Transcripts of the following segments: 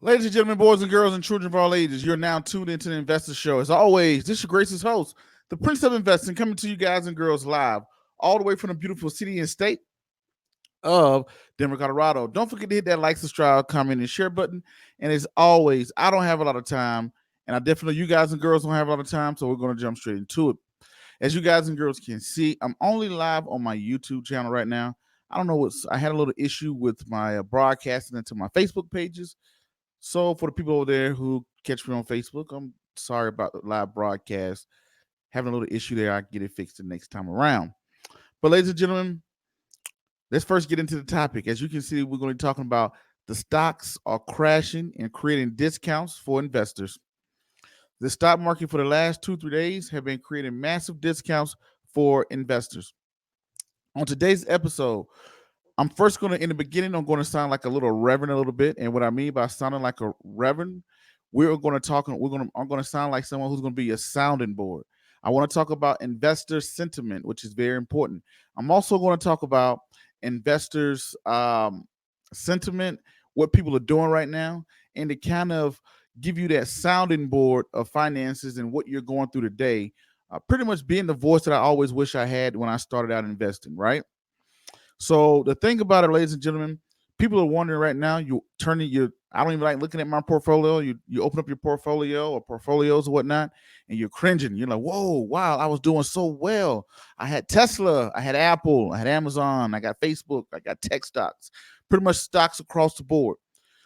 Ladies and gentlemen, boys and girls, and children of all ages, you're now tuned into the Investor Show. As always, this is your gracious host, the Prince of Investing, coming to you guys and girls live, all the way from the beautiful city and state of Denver, Colorado. Don't forget to hit that like, subscribe, comment, and share button. And as always, I don't have a lot of time, and I definitely know you guys and girls don't have a lot of time, so we're going to jump straight into it. As you guys and girls can see, I'm only live on my YouTube channel right now. I don't know what's. I had a little issue with my broadcasting into my Facebook pages. So for the people over there who catch me on Facebook, I'm sorry about the live broadcast. Having a little issue there. I get it fixed the next time around. But ladies and gentlemen, let's first get into the topic. As you can see, we're going to be talking about the stocks are crashing and creating discounts for investors. The stock market for the last 2-3 days have been creating massive discounts for investors. On today's episode, I'm first going to, in the beginning, I'm going to sound like a little reverend a little bit. And what I mean by sounding like a reverend, I'm going to sound like someone who's going to be a sounding board. I want to talk about investor sentiment, which is very important. I'm also going to talk about investors' sentiment, what people are doing right now, and to kind of give you that sounding board of finances and what you're going through today. Pretty much being the voice that I always wish I had when I started out investing, right? So the thing about it, ladies and gentlemen, people are wondering right now. You turning your I don't even like looking at my portfolio. You open up your portfolio or portfolios or whatnot, and you're cringing. You're like, whoa, wow, I was doing so well. I had Tesla, I had Apple, I had Amazon, I got Facebook, I got tech stocks, pretty much stocks across the board.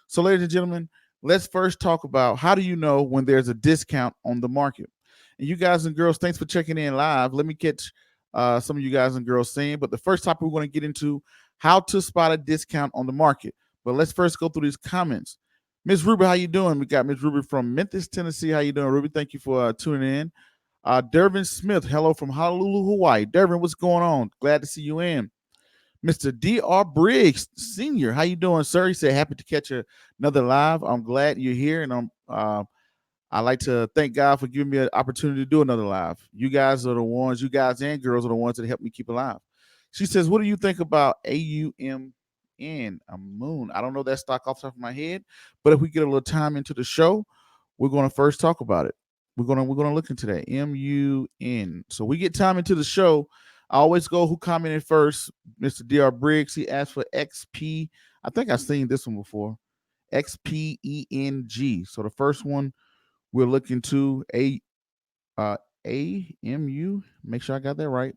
So, ladies and gentlemen, let's first talk about how do you know when there's a discount on the market. And you guys and girls, thanks for checking in live. Let me catch some of you guys and girls saying. But the first topic we're going to get into how to spot a discount on the market. But let's first go through these comments. Miss Ruby, how you doing? We got Miss Ruby from Memphis, Tennessee. How you doing, Ruby? Thank you for tuning in. Dervin Smith, hello from Honolulu, Hawaii. Dervin, what's going on? Glad to see you in. Mr. D.R. Briggs, Senior, how you doing, sir? He said, happy to catch another live. I'm glad you're here, and I like to thank God for giving me an opportunity to do another live. You guys are the ones, you guys and girls are the ones that help me keep alive. She says, what do you think about AUMN, a moon? I don't know that stock off the top of my head, but if we get a little time into the show, we're going to first talk about it. We're gonna look into that. MUN. So we get time into the show. I always go who commented first. Mr. DR Briggs. He asked for XP. I think I've seen this one before. XPENG. So the first one we're looking to AMU. Make sure I got that right.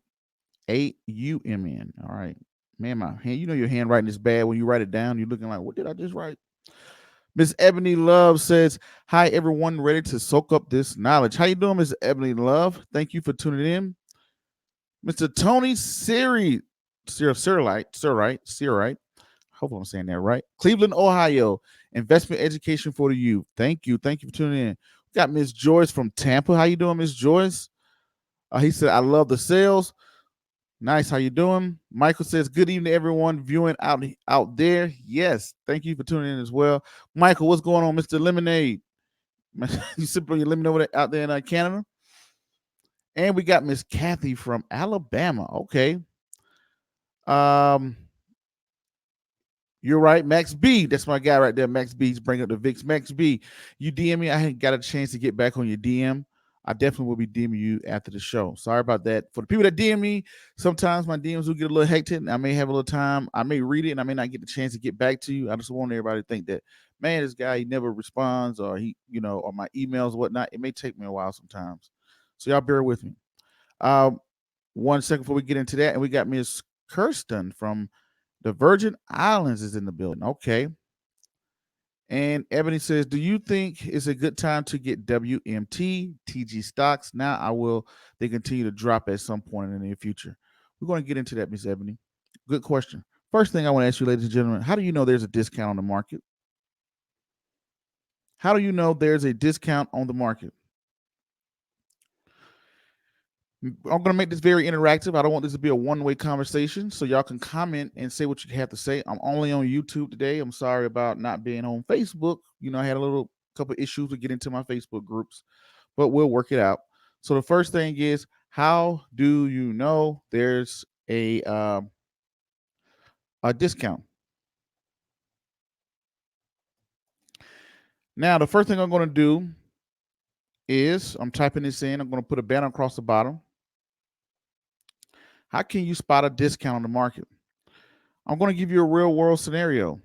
AUMN. All right. Man, my hand, you know your handwriting is bad when you write it down. You're looking like, what did I just write? Miss Ebony Love says, hi everyone, ready to soak up this knowledge. How you doing, Miss Ebony Love? Thank you for tuning in. Mr. Tony Sirite. Hope I'm saying that right. Cleveland, Ohio. Investment education for the youth. Thank you. Thank you for tuning in. We got Miss Joyce from Tampa. How you doing, Miss Joyce? He said, I love the sales. Nice. How you doing? Michael says, good evening, everyone viewing out there. Yes. Thank you for tuning in as well. Michael, what's going on, Mr. Lemonade? You sipping your lemonade over there, out there in Canada? And we got Miss Kathy from Alabama. Okay. Um, You're right, Max B. That's my guy right there. Max B. He's bringing up the VIX. Max B, you DM me. I hadn't got a chance to get back on your DM. I definitely will be DMing you after the show. Sorry about that. For the people that DM me, sometimes my DMs will get a little hectic. I may have a little time. I may read it and I may not get the chance to get back to you. I just want everybody to think that, man, this guy, he never responds or or my emails, whatnot. It may take me a while sometimes. So y'all bear with me. Um, 1 second before we get into that. And we got Miss Kirsten from the Virgin Islands is in the building. Okay. And Ebony says, do you think it's a good time to get WMT, TG stocks? Now they continue to drop at some point in the near future. We're going to get into that, Miss Ebony. Good question. First thing I want to ask you, ladies and gentlemen, how do you know there's a discount on the market? How do you know there's a discount on the market? I'm going to make this very interactive. I don't want this to be a one-way conversation, so y'all can comment and say what you have to say. I'm only on YouTube today. I'm sorry about not being on Facebook. I had a little couple issues to get into my Facebook groups, but we'll work it out. So the first thing is, how do you know there's a discount? Now, the first thing I'm going to do is I'm typing this in. I'm going to put a banner across the bottom. How can you spot a discount on the market? I'm going to give you a real world scenario.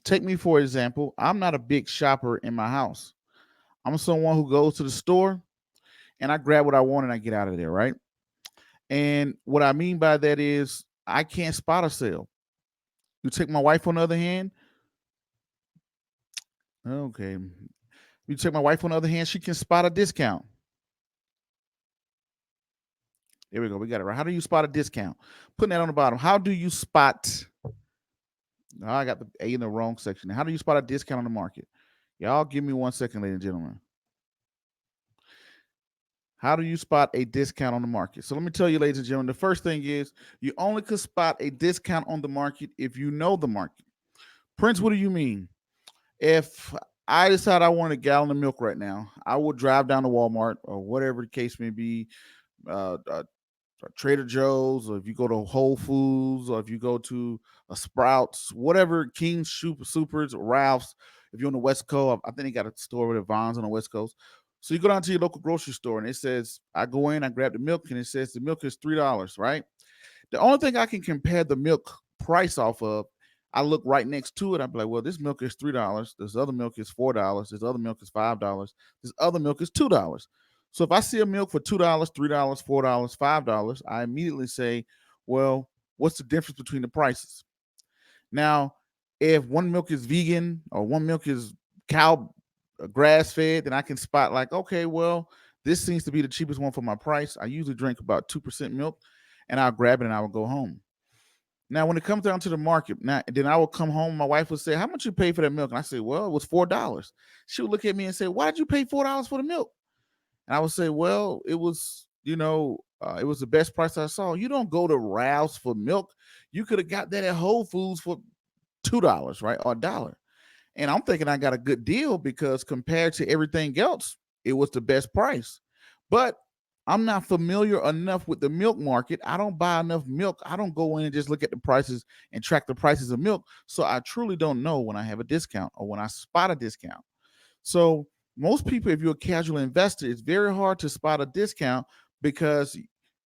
Take me for example. I'm not a big shopper in my house. I'm someone who goes to the store and I grab what I want and I get out of there, right? And what I mean by that is I can't spot a sale. You take my wife on the other hand. Okay. You take my wife on the other hand, she can spot a discount. There we go. We got it right. How do you spot a discount? Putting that on the bottom. How do you spot? Oh, I got the A in the wrong section. How do you spot a discount on the market? Y'all give me 1 second, ladies and gentlemen. How do you spot a discount on the market? So let me tell you, ladies and gentlemen, the first thing is you only could spot a discount on the market if you know the market. Prince, what do you mean? If I decide I want a gallon of milk right now, I will drive down to Walmart or whatever the case may be, uh, uh, Trader Joe's, or if you go to Whole Foods, or if you go to a Sprouts, whatever, King's Supers, Ralph's. If you're on the West Coast, I think they got a store with Vons on the West Coast. So you go down to your local grocery store and it says, I go in, I grab the milk, and it says the milk is $3, right? The only thing I can compare the milk price off of, I look right next to it. I'm like, well, this milk is $3. This other milk is $4. This other milk is $5. This other milk is $2. So if I see a milk for $2, $3, $4, $5, I immediately say, well, what's the difference between the prices? Now, if one milk is vegan or one milk is cow grass fed, then I can spot like, okay, well, this seems to be the cheapest one for my price. I usually drink about 2% milk and I'll grab it and I will go home. Now, when it comes down to the market, now then I will come home. My wife would say, "How much you pay for that milk?" And I say, "Well, it was $4." She would look at me and say, "Why did you pay $4 for the milk?" And I would say, "Well, it was, it was the best price I saw." You don't go to Ralph's for milk. You could have got that at Whole Foods for $2, right, or $1. And I'm thinking I got a good deal because compared to everything else, it was the best price. But I'm not familiar enough with the milk market. I don't buy enough milk. I don't go in and just look at the prices and track the prices of milk. So I truly don't know when I have a discount or when I spot a discount. So most people, if you're a casual investor, it's very hard to spot a discount because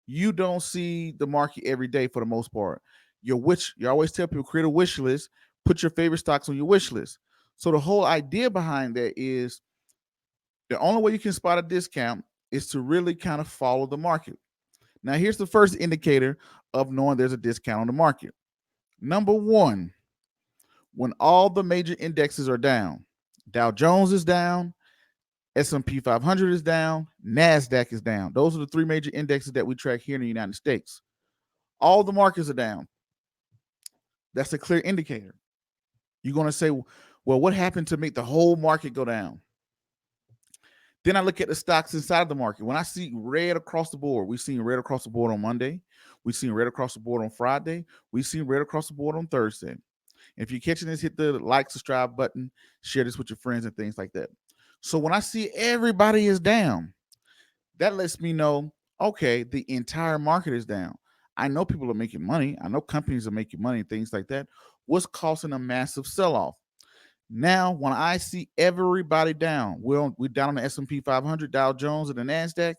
you don't see the market every day for the most part. You always tell people create a wish list, put your favorite stocks on your wish list. So the whole idea behind that is the only way you can spot a discount is to really kind of follow the market. Now, here's the first indicator of knowing there's a discount on the market. Number one, when all the major indexes are down, Dow Jones is down, S&P 500 is down, NASDAQ is down. Those are the three major indexes that we track here in the United States. All the markets are down. That's a clear indicator. You're going to say, well, what happened to make the whole market go down? Then I look at the stocks inside the market. When I see red across the board, we've seen red across the board on Monday. We've seen red across the board on Friday. We've seen red across the board on Thursday. And if you're catching this, hit the like, subscribe button, share this with your friends and things like that. So when I see everybody is down, that lets me know, okay, the entire market is down. I know people are making money. I know companies are making money and things like that. What's causing a massive sell-off? Now, when I see everybody down, we're down on the S&P 500, Dow Jones, and the NASDAQ.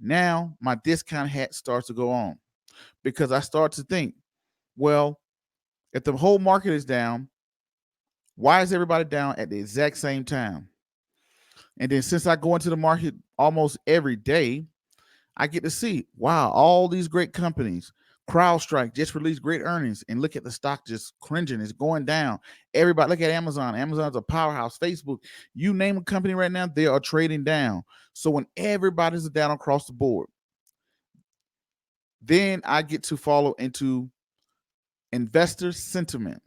Now, my discount hat starts to go on because I start to think, well, if the whole market is down, why is everybody down at the exact same time? And then since I go into the market almost every day, I get to see, wow, all these great companies. CrowdStrike just released great earnings, and look at the stock just cringing. It's going down. Everybody, look at Amazon. Amazon's a powerhouse. Facebook, you name a company right now, they are trading down. So when everybody's down across the board, then I get to follow into investor sentiment.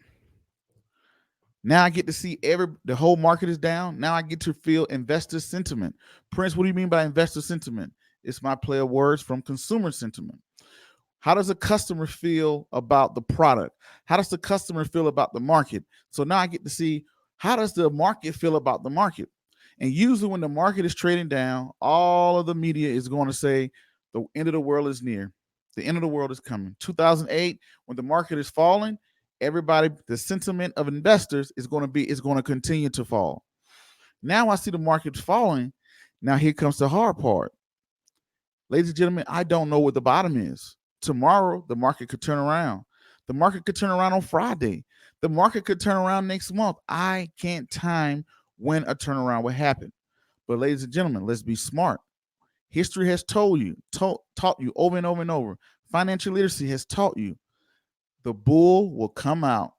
Now I get to see the whole market is down. Now I get to feel investor sentiment. Prince, what do you mean by investor sentiment? It's my play of words from consumer sentiment. How does a customer feel about the product? How does the customer feel about the market? So now I get to see, how does the market feel about the market? And usually when the market is trading down, all of the media is going to say the end of the world is near. The end of the world is coming. 2008, when the market is falling, everybody, the sentiment of investors is going to continue to fall. Now I see the market falling. Now here comes the hard part. Ladies and gentlemen, I don't know what the bottom is. Tomorrow, the market could turn around. The market could turn around on Friday. The market could turn around next month. I can't time when a turnaround will happen. But ladies and gentlemen, let's be smart. History has taught you over and over and over. Financial literacy has taught you the bull will come out,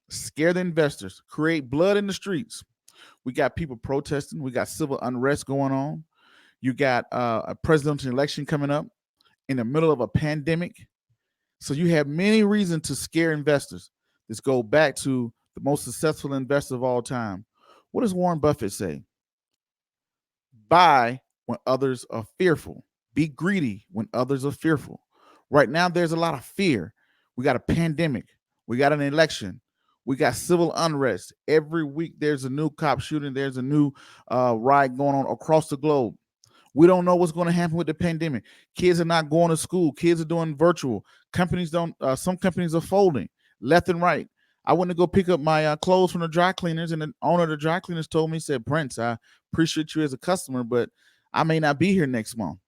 scare the investors, create blood in the streets. We got people protesting. We got civil unrest going on. You got a presidential election coming up in the middle of a pandemic. So you have many reasons to scare investors. Let's go back to the most successful investor of all time. What does Warren Buffett say? Buy when others are fearful. Be greedy when others are fearful. Right now, there's a lot of fear. We got a pandemic. We got an election. We got civil unrest. Every week, there's a new cop shooting. There's a new riot going on across the globe. We don't know what's going to happen with the pandemic. Kids are not going to school. Kids are doing virtual. Companies don't. Some companies are folding left and right. I went to go pick up my clothes from the dry cleaners, and the owner of the dry cleaners told me, said, Prince, I appreciate you as a customer, but I may not be here next month.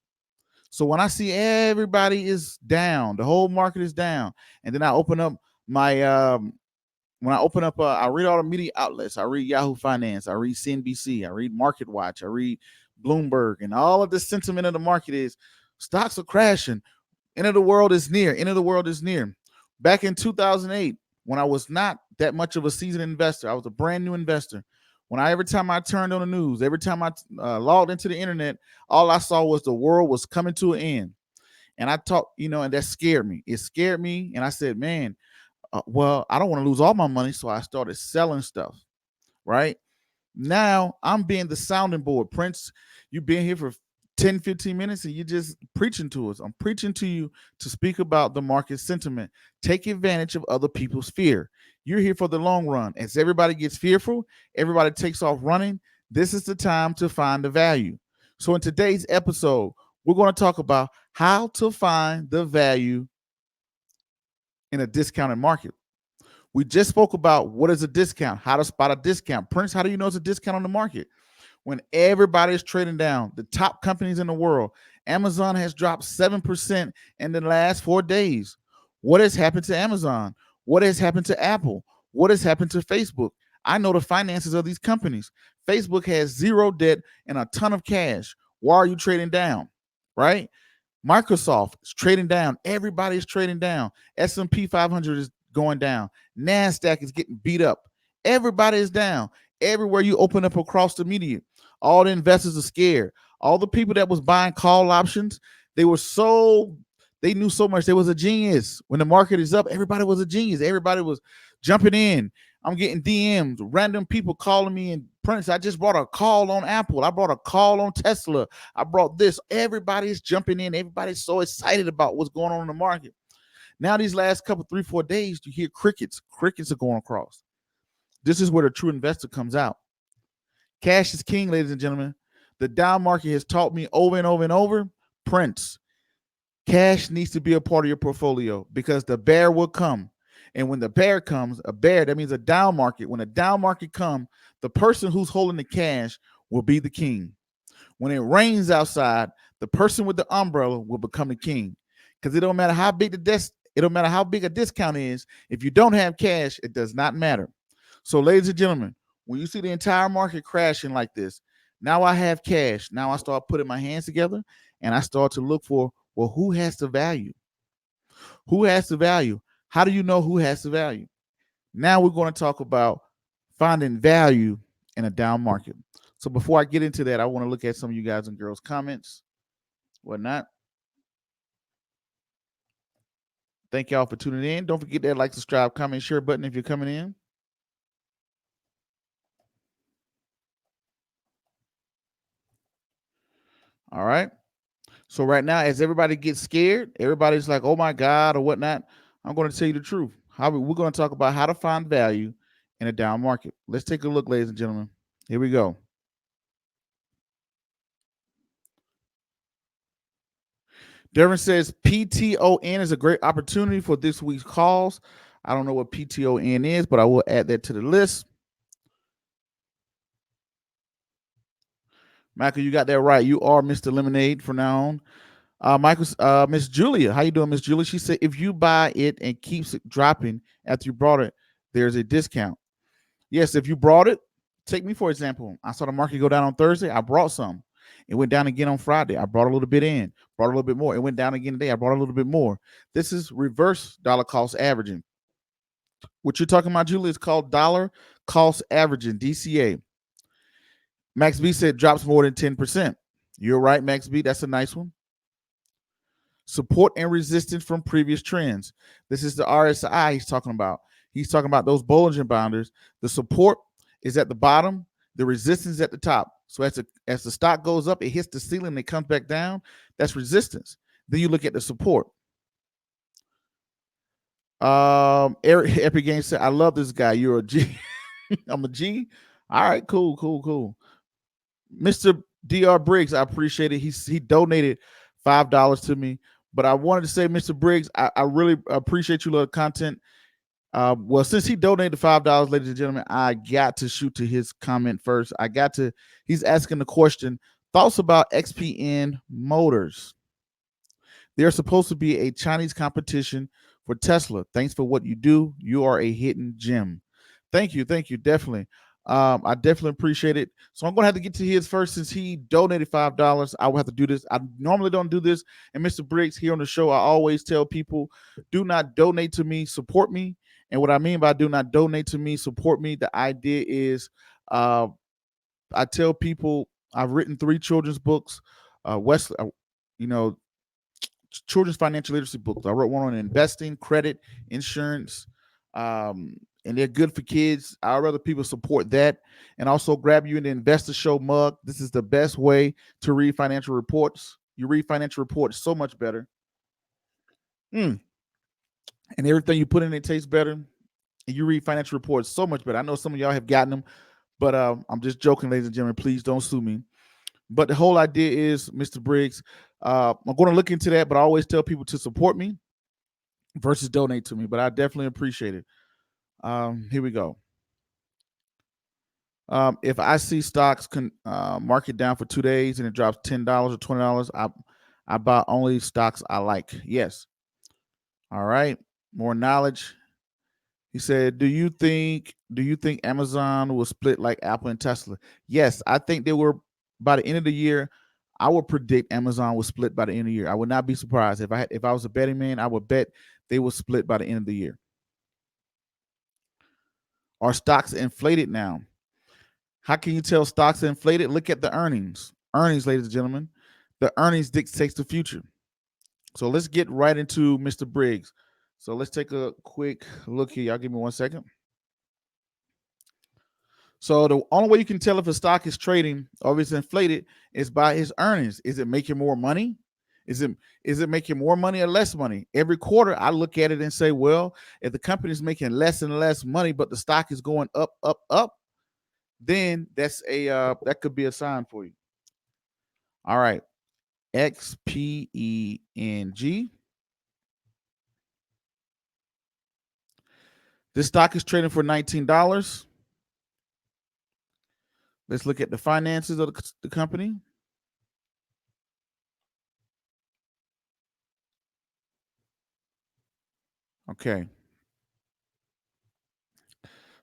So when I see everybody is down, the whole market is down, and then I open up my when I open up, I read all the media outlets. I read Yahoo Finance. I read CNBC. I read Market Watch. I read Bloomberg, and all of the sentiment of the market is stocks are crashing. End of the world is near. End of the world is near. Back in 2008, when I was not that much of a seasoned investor, I was a brand new investor. Every time I turned on the news, every time I logged into the internet, all I saw was the world was coming to an end. And I talked, and that scared me. It scared me, and I said, man, well, I don't want to lose all my money, so I started selling stuff. Right now, I'm being the sounding board. Prince, you've been here for 10, 15 minutes and you're just preaching to us. I'm preaching to you to speak about the market sentiment. Take advantage of other people's fear. You're here for the long run. As everybody gets fearful, everybody takes off running. This is the time to find the value. So in today's episode, we're going to talk about how to find the value in a discounted market. We just spoke about what is a discount, how to spot a discount. Prince, how do you know it's a discount on the market? When everybody is trading down, the top companies in the world, Amazon has dropped 7% in the last 4 days. What has happened to Amazon? What has happened to Apple? What has happened to Facebook? I know the finances of these companies. Facebook has zero debt and a ton of cash. Why are you trading down? Right? Microsoft is trading down. Everybody is trading down. S&P 500 is going down. NASDAQ is getting beat up. Everybody is down. Everywhere you open up across the media, all the investors are scared. All the people that was buying call options, they knew so much. They was a genius. When the market is up, everybody was a genius. Everybody was jumping in. I'm getting DMs, random people calling me, and Prince, I just brought a call on Apple. I brought a call on Tesla. I brought this. Everybody's jumping in. Everybody's so excited about what's going on in the market. Now, these last couple, 3-4 days, you hear crickets. Crickets are going across. This is where the true investor comes out. Cash is king, ladies and gentlemen. The down market has taught me over and over and over, Prince, cash needs to be a part of your portfolio because the bear will come. And when the bear comes, that means a down market. When a down market comes, the person who's holding the cash will be the king. When it rains outside, the person with the umbrella will become the king. Because it don't matter how big it don't matter how big a discount is. If you don't have cash, it does not matter. So, ladies and gentlemen, when you see the entire market crashing like this, now I have cash. Now I start putting my hands together and I start to look for, well, who has the value? Who has the value? How do you know who has the value? Now we're going to talk about finding value in a down market. So before I get into that, I want to look at some of you guys and girls' comments, whatnot. Thank y'all for tuning in. Don't forget that like, subscribe, comment, share button if you're coming in. All right. So right now, as everybody gets scared, everybody's like, oh my God, or whatnot. I'm going to tell you the truth. We're going to talk about how to find value in a down market. Let's take a look, ladies and gentlemen. Here we go. Devin says PTON is a great opportunity for this week's calls. I don't know what PTON is, but I will add that to the list. Michael, you got that right. You are Mr. Lemonade from now on. Miss Julia, how you doing, Miss Julia? She said if you buy it and keeps it dropping after you brought it, there's a discount. Yes, if you brought it, take me for example. I saw the market go down on Thursday. I brought some. It went down again on Friday. I brought a little bit in, brought a little bit more. It went down again today. I brought a little bit more. This is reverse dollar cost averaging. What you're talking about, Julia, is called dollar cost averaging, DCA. Max B said drops more than 10%. You're right, Max B. That's a nice one. Support and resistance from previous trends. This is the RSI he's talking about. He's talking about those Bollinger Banders. The support is at the bottom, the resistance is at the top. So as the stock goes up, it hits the ceiling, and it comes back down. That's resistance. Then you look at the support. Eric Epic Games said, I love this guy. You're a G. I'm a G. All right, cool. Mr. Dr. Briggs, I appreciate it. He donated $5 to me. But I wanted to say, Mr. Briggs, I really appreciate you, love content. Well, since he donated $5, ladies and gentlemen, I got to shoot to his comment first. He's asking the question, thoughts about XPN Motors. They're supposed to be a Chinese competition for Tesla. Thanks for what you do. You are a hidden gem. Thank you, definitely. I definitely appreciate it. So I'm gonna have to get to his first since he donated $5. I will have to do this. I normally don't do this. And Mr. Briggs, here on the show, I always tell people, do not donate to me, support me. And what I mean by do not donate to me, support me, the idea is I tell people I've written 3 children's books. Wesley, you know, children's financial literacy books. I wrote one on investing, credit, insurance, and they're good for kids. I'd rather people support that and also grab you in the Investor Show mug. This is the best way to read financial reports. You read financial reports so much better. And everything you put in it tastes better. And you read financial reports so much better. I know some of y'all have gotten them, but I'm just joking, ladies and gentlemen. Please don't sue me. But the whole idea is, Mr. Briggs, I'm going to look into that, but I always tell people to support me versus donate to me. But I definitely appreciate it. Here we go. If I see stocks market down for 2 days and it drops $10 or $20, I buy only stocks I like. Yes. All right. More knowledge. He said, "Do you think Amazon will split like Apple and Tesla?" Yes, I think they were by the end of the year. I would predict Amazon will split by the end of the year. I would not be surprised if I was a betting man. I would bet they will split by the end of the year. Are stocks inflated now? How can you tell stocks are inflated? Look at the earnings. Earnings, ladies and gentlemen. The earnings dictates the future. So let's get right into Mr. Briggs. So let's take a quick look here. Y'all give me 1 second. So the only way you can tell if a stock is trading or if it's inflated is by its earnings. Is it making more money? Is it making more money or less money? Every quarter, I look at it and say, well, if the company is making less and less money, but the stock is going up, then that could be a sign for you. All right, XPENG. This stock is trading for $19. Let's look at the finances of the company. Okay.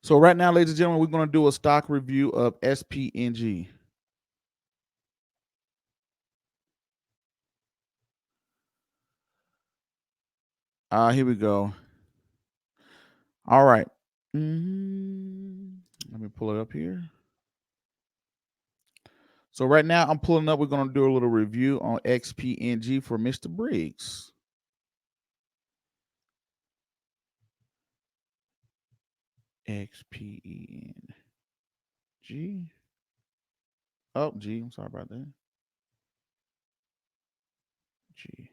So right now, ladies and gentlemen, we're going to do a stock review of SPNG. Here we go. All right. Let me pull it up here. So right now I'm pulling up. We're going to do a little review on XPNG for Mr. Briggs. XPENG. Oh, G. I'm sorry about that. G.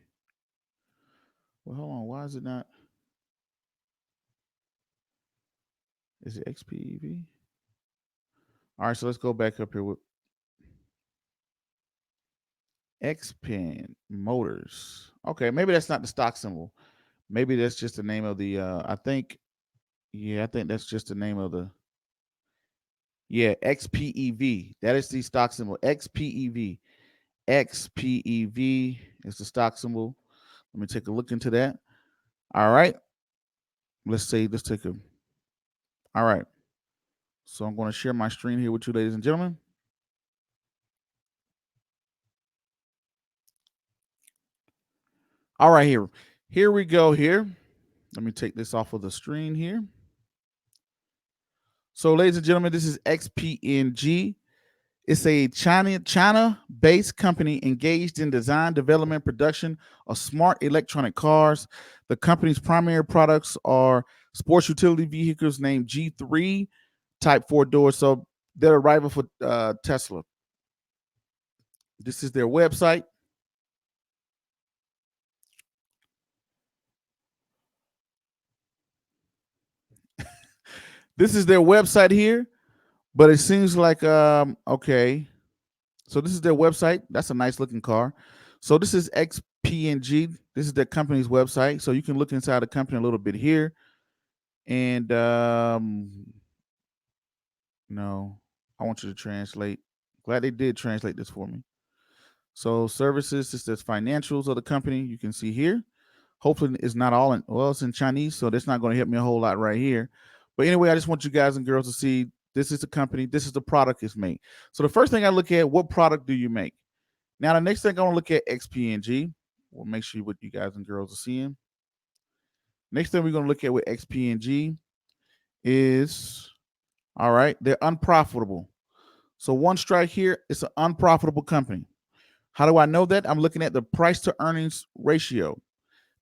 Well, hold on. Why is it not? Is it XPEV? All right, so let's go back up here with XPen Motors. Okay, maybe that's not the stock symbol. Maybe that's just the name of the I think that's just the name of the Yeah, XPEV. That is the stock symbol. XPEV. XPEV is the stock symbol. Let me take a look into that. All right. Let's take a. All right. So I'm going to share my screen here with you, ladies and gentlemen. All right, here we go. Here, let me take this off of the screen here. So, ladies and gentlemen, this is XPNG. It's a China-based company engaged in design, development, production of smart electronic cars. The company's primary products are sports utility vehicles named G3 Type 4 doors. So they're a rival for Tesla. This is their website. This is their website here, but it seems like okay. So this is their website. That's a nice looking car. So this is XPNG. This is their company's website. So you can look inside the company a little bit here. And no, I want you to translate. Glad they did translate this for me. So services, this is financials of the company. You can see here. Hopefully it's not all in, well, it's in Chinese, so that's not going to help me a whole lot right here. But anyway, I just want you guys and girls to see this is the company, this is the product it's made. So the first thing I look at, what product do you make? Now the next thing I want to look at XPNG. We'll make sure what you guys and girls are seeing. Next thing we're going to look at with XPNG is, all right, they're unprofitable. So one strike here, it's an unprofitable company. How do I know that? I'm looking at the price to earnings ratio.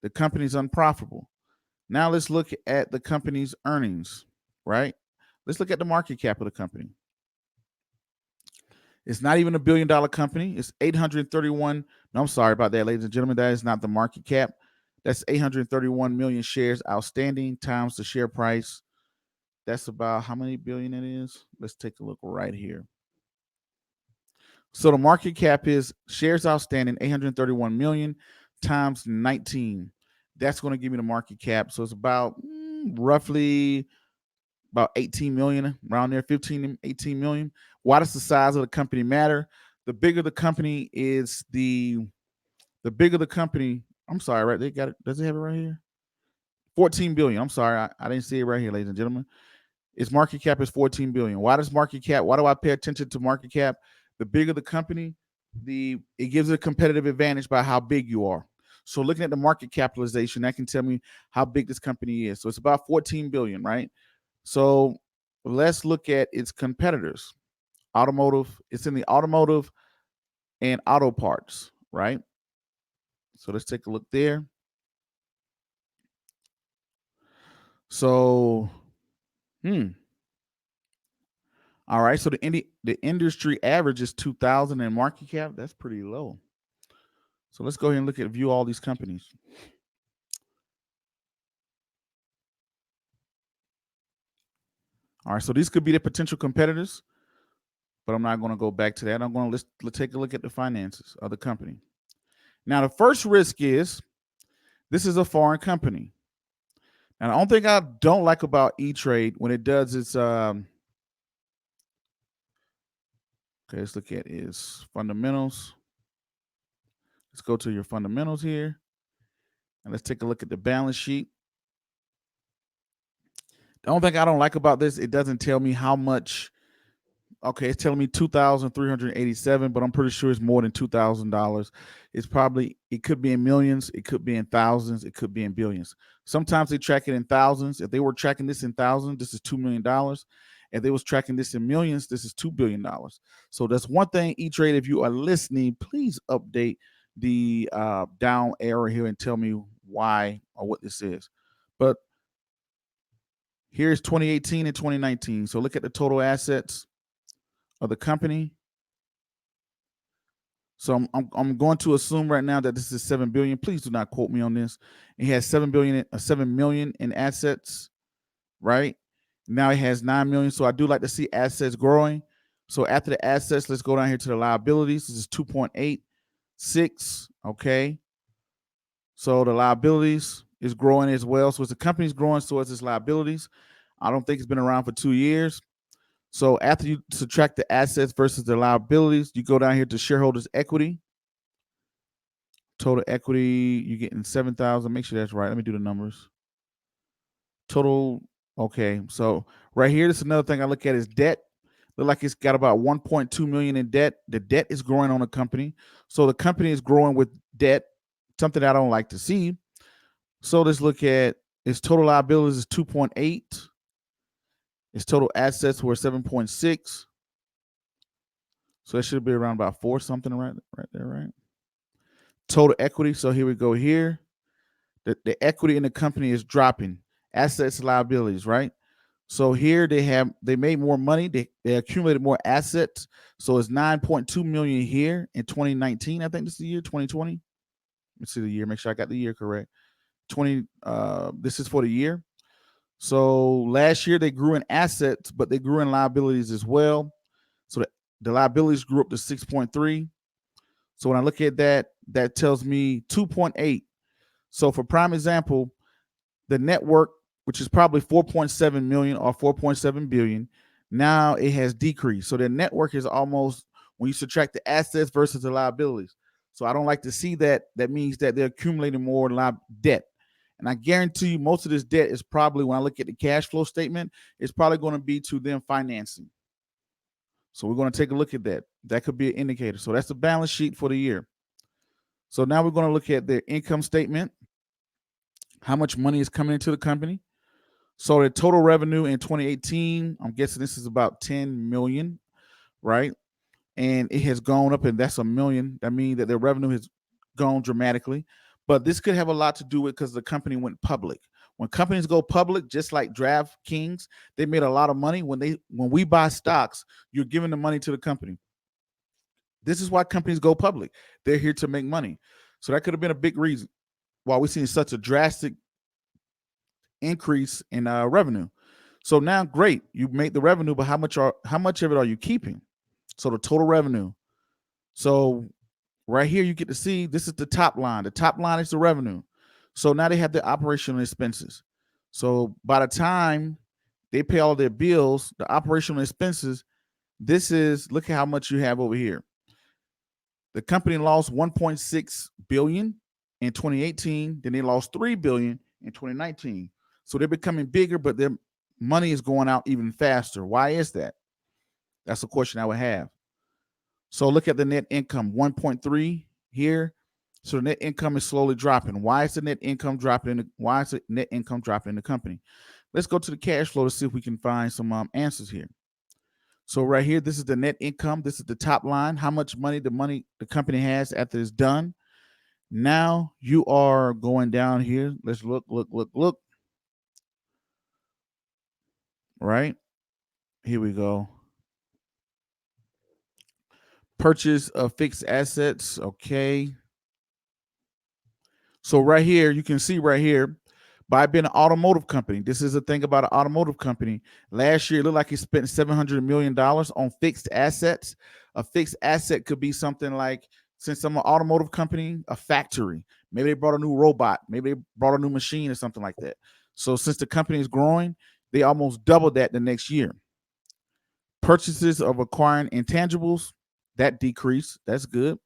The company's unprofitable. Now let's look at the company's earnings, right? Let's look at the market cap of the company. It's not even $1 billion company. It's 831. No, I'm sorry about that, ladies and gentlemen. That is not the market cap. That's 831 million shares outstanding times the share price. That's about how many billion it is? Let's take a look right here. So the market cap is shares outstanding 831 million times 19. That's going to give me the market cap. So it's about roughly about 18 million, around there, 15, 18 million. Why does the size of the company matter? The bigger the company is, the bigger the company. I'm sorry, right? They got it. Does it have it right here? 14 billion. I'm sorry. I didn't see it right here, ladies and gentlemen. Its market cap is 14 billion. Why does market cap? Why do I pay attention to market cap? The bigger the company, it gives it a competitive advantage by how big you are. So looking at the market capitalization, that can tell me how big this company is. So it's about 14 billion, right? So let's look at its competitors. Automotive, it's in the automotive and auto parts, right? So let's take a look there. So, all right. So the industry average is 2,000 in market cap. That's pretty low. So let's go ahead and look at view all these companies. All right. So these could be the potential competitors, but I'm not going to go back to that. I'm going to let's take a look at the finances of the company. Now, the first risk is this is a foreign company. And the only thing I don't like about E-Trade when it does its okay, let's look at its fundamentals. Let's go to your fundamentals here. And let's take a look at the balance sheet. The only thing I don't like about this, it doesn't tell me how much. Okay, it's telling me 2,387, but I'm pretty sure it's more than $2,000. It's probably, it could be in millions, it could be in thousands, it could be in billions. Sometimes they track it in thousands. If they were tracking this in thousands, this is $2 million. If they was tracking this in millions, this is $2 billion. So that's one thing, E-Trade, if you are listening, please update the down arrow here and tell me why or what this is. But here's 2018 and 2019. So look at the total assets of the company. So I'm going to assume right now that this is 7 billion. Please do not quote me on this. It has 7 million in assets, right? Now it has 9 million. So I do like to see assets growing. So after the assets, let's go down here to the liabilities. This is 2.86. Okay. So the liabilities is growing as well. So as the company's growing, so is its liabilities. I don't think it's been around for 2 years. So after you subtract the assets versus the liabilities, you go down here to shareholders' equity. Total equity, you're getting 7,000. Make sure that's right. Let me do the numbers. Total, okay. So right here, this is another thing I look at is debt. Look like it's got about 1.2 million in debt. The debt is growing on the company. So the company is growing with debt, something I don't like to see. So let's look at its total liabilities is 2.8. Its total assets were 7.6. So that should be around about 4 something right there, right? Total equity. So here we go here. The equity in the company is dropping. Assets, liabilities, right? So here they made more money. They accumulated more assets. So it's 9.2 million here in 2019. I think this is the year 2020. Let's see the year. Make sure I got the year correct. 20. This is for the year. So last year they grew in assets, but they grew in liabilities as well. So the liabilities grew up to 6.3. So when I look at that, that tells me 2.8. So for prime example, the network, which is probably 4.7 million or 4.7 billion, now it has decreased. So the network is almost, when you subtract the assets versus the liabilities. So I don't like to see that. That means that they're accumulating more debt. And I guarantee you most of this debt is probably, when I look at the cash flow statement, it's probably going to be to them financing. So we're going to take a look at that. That could be an indicator. So that's the balance sheet for the year. So now we're going to look at their income statement. How much money is coming into the company? So the total revenue in 2018, I'm guessing this is about 10 million, right? And it has gone up, and that's a million. That means that their revenue has gone dramatically. But this could have a lot to do with because the company went public. When companies go public, just like DraftKings, they made a lot of money. When we buy stocks, you're giving the money to the company. This is why companies go public. They're here to make money. So that could have been a big reason why we're seeing such a drastic increase in revenue. So now, great, you make the revenue, but how much of it are you keeping? So the total revenue. So right here, you get to see this is the top line. The top line is the revenue. So now they have the operational expenses. So by the time they pay all their bills, the operational expenses, this is, look at how much you have over here. The company lost 1.6 billion in 2018. Then they lost 3 billion in 2019. So they're becoming bigger, but their money is going out even faster. Why is that? That's a question I would have. So look at the net income, 1.3 here. So the net income is slowly dropping. Why is the net income dropping? Why is the net income dropping in the company? Let's go to the cash flow to see if we can find some answers here. So right here, this is the net income. This is the top line. How much money the company has after it's done. Now you are going down here. Let's look. Right? Here we go. Purchase of fixed assets. Okay. So right here, you can see right here, by being an automotive company, this is the thing about an automotive company. Last year, it looked like it spent $700 million on fixed assets. A fixed asset could be something like, since I'm an automotive company, a factory. Maybe they brought a new robot. Maybe they brought a new machine or something like that. So since the company is growing, they almost doubled that the next year. Purchases of acquiring intangibles, that decreased. That's good.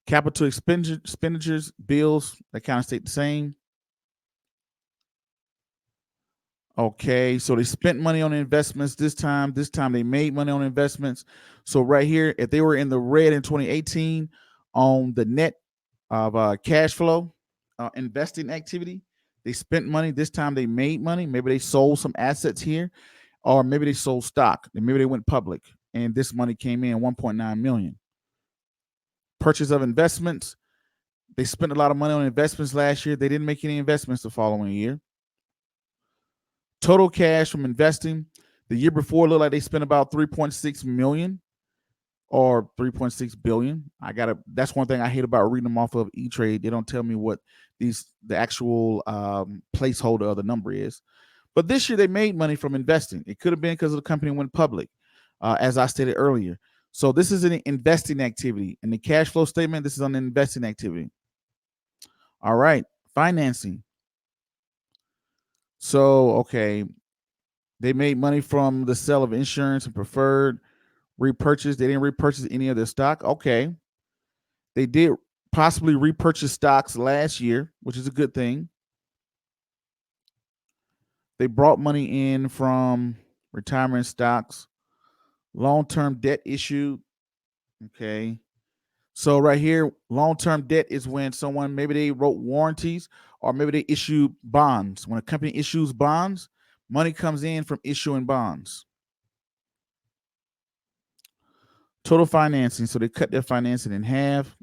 Capital expenditures, bills, that kind of stayed the same. Okay, so they spent money on investments this time. This time they made money on investments. So right here, if they were in the red in 2018 on the net of cash flow, investing activity, they spent money. This time they made money. Maybe they sold some assets here, or maybe they sold stock. Maybe they went public, and this money came in 1.9 million. Purchase of investments. They spent a lot of money on investments last year. They didn't make any investments the following year. Total cash from investing, the year before looked like they spent about 3.6 million or 3.6 billion. That's one thing I hate about reading them off of E-Trade. They don't tell me what the actual placeholder of the number is. But this year they made money from investing. It could have been because the company went public, as I stated earlier. So this is an investing activity. In the cash flow statement, this is an investing activity. All right, financing. So, okay, They made money from the sale of insurance and preferred repurchase. They didn't repurchase any of their stock. Okay. They did possibly repurchase stocks last year, which is a good thing. They brought money in from retirement stocks, long-term debt issued. Okay. So right here, long-term debt is when someone, maybe they wrote warranties or maybe they issue bonds. When a company issues bonds, money comes in from issuing bonds. Total financing. So they cut their financing in half.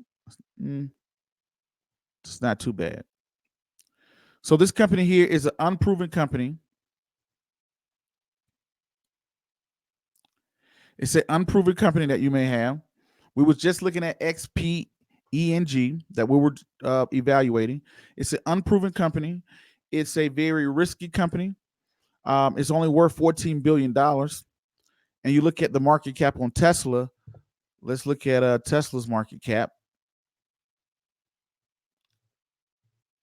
It's not too bad. So this company here is an unproven company. It's an unproven company that you may have. We was just looking at XPENG that we were evaluating. It's an unproven company. It's a very risky company. It's only worth $14 billion. And you look at the market cap on Tesla. Let's look at Tesla's market cap.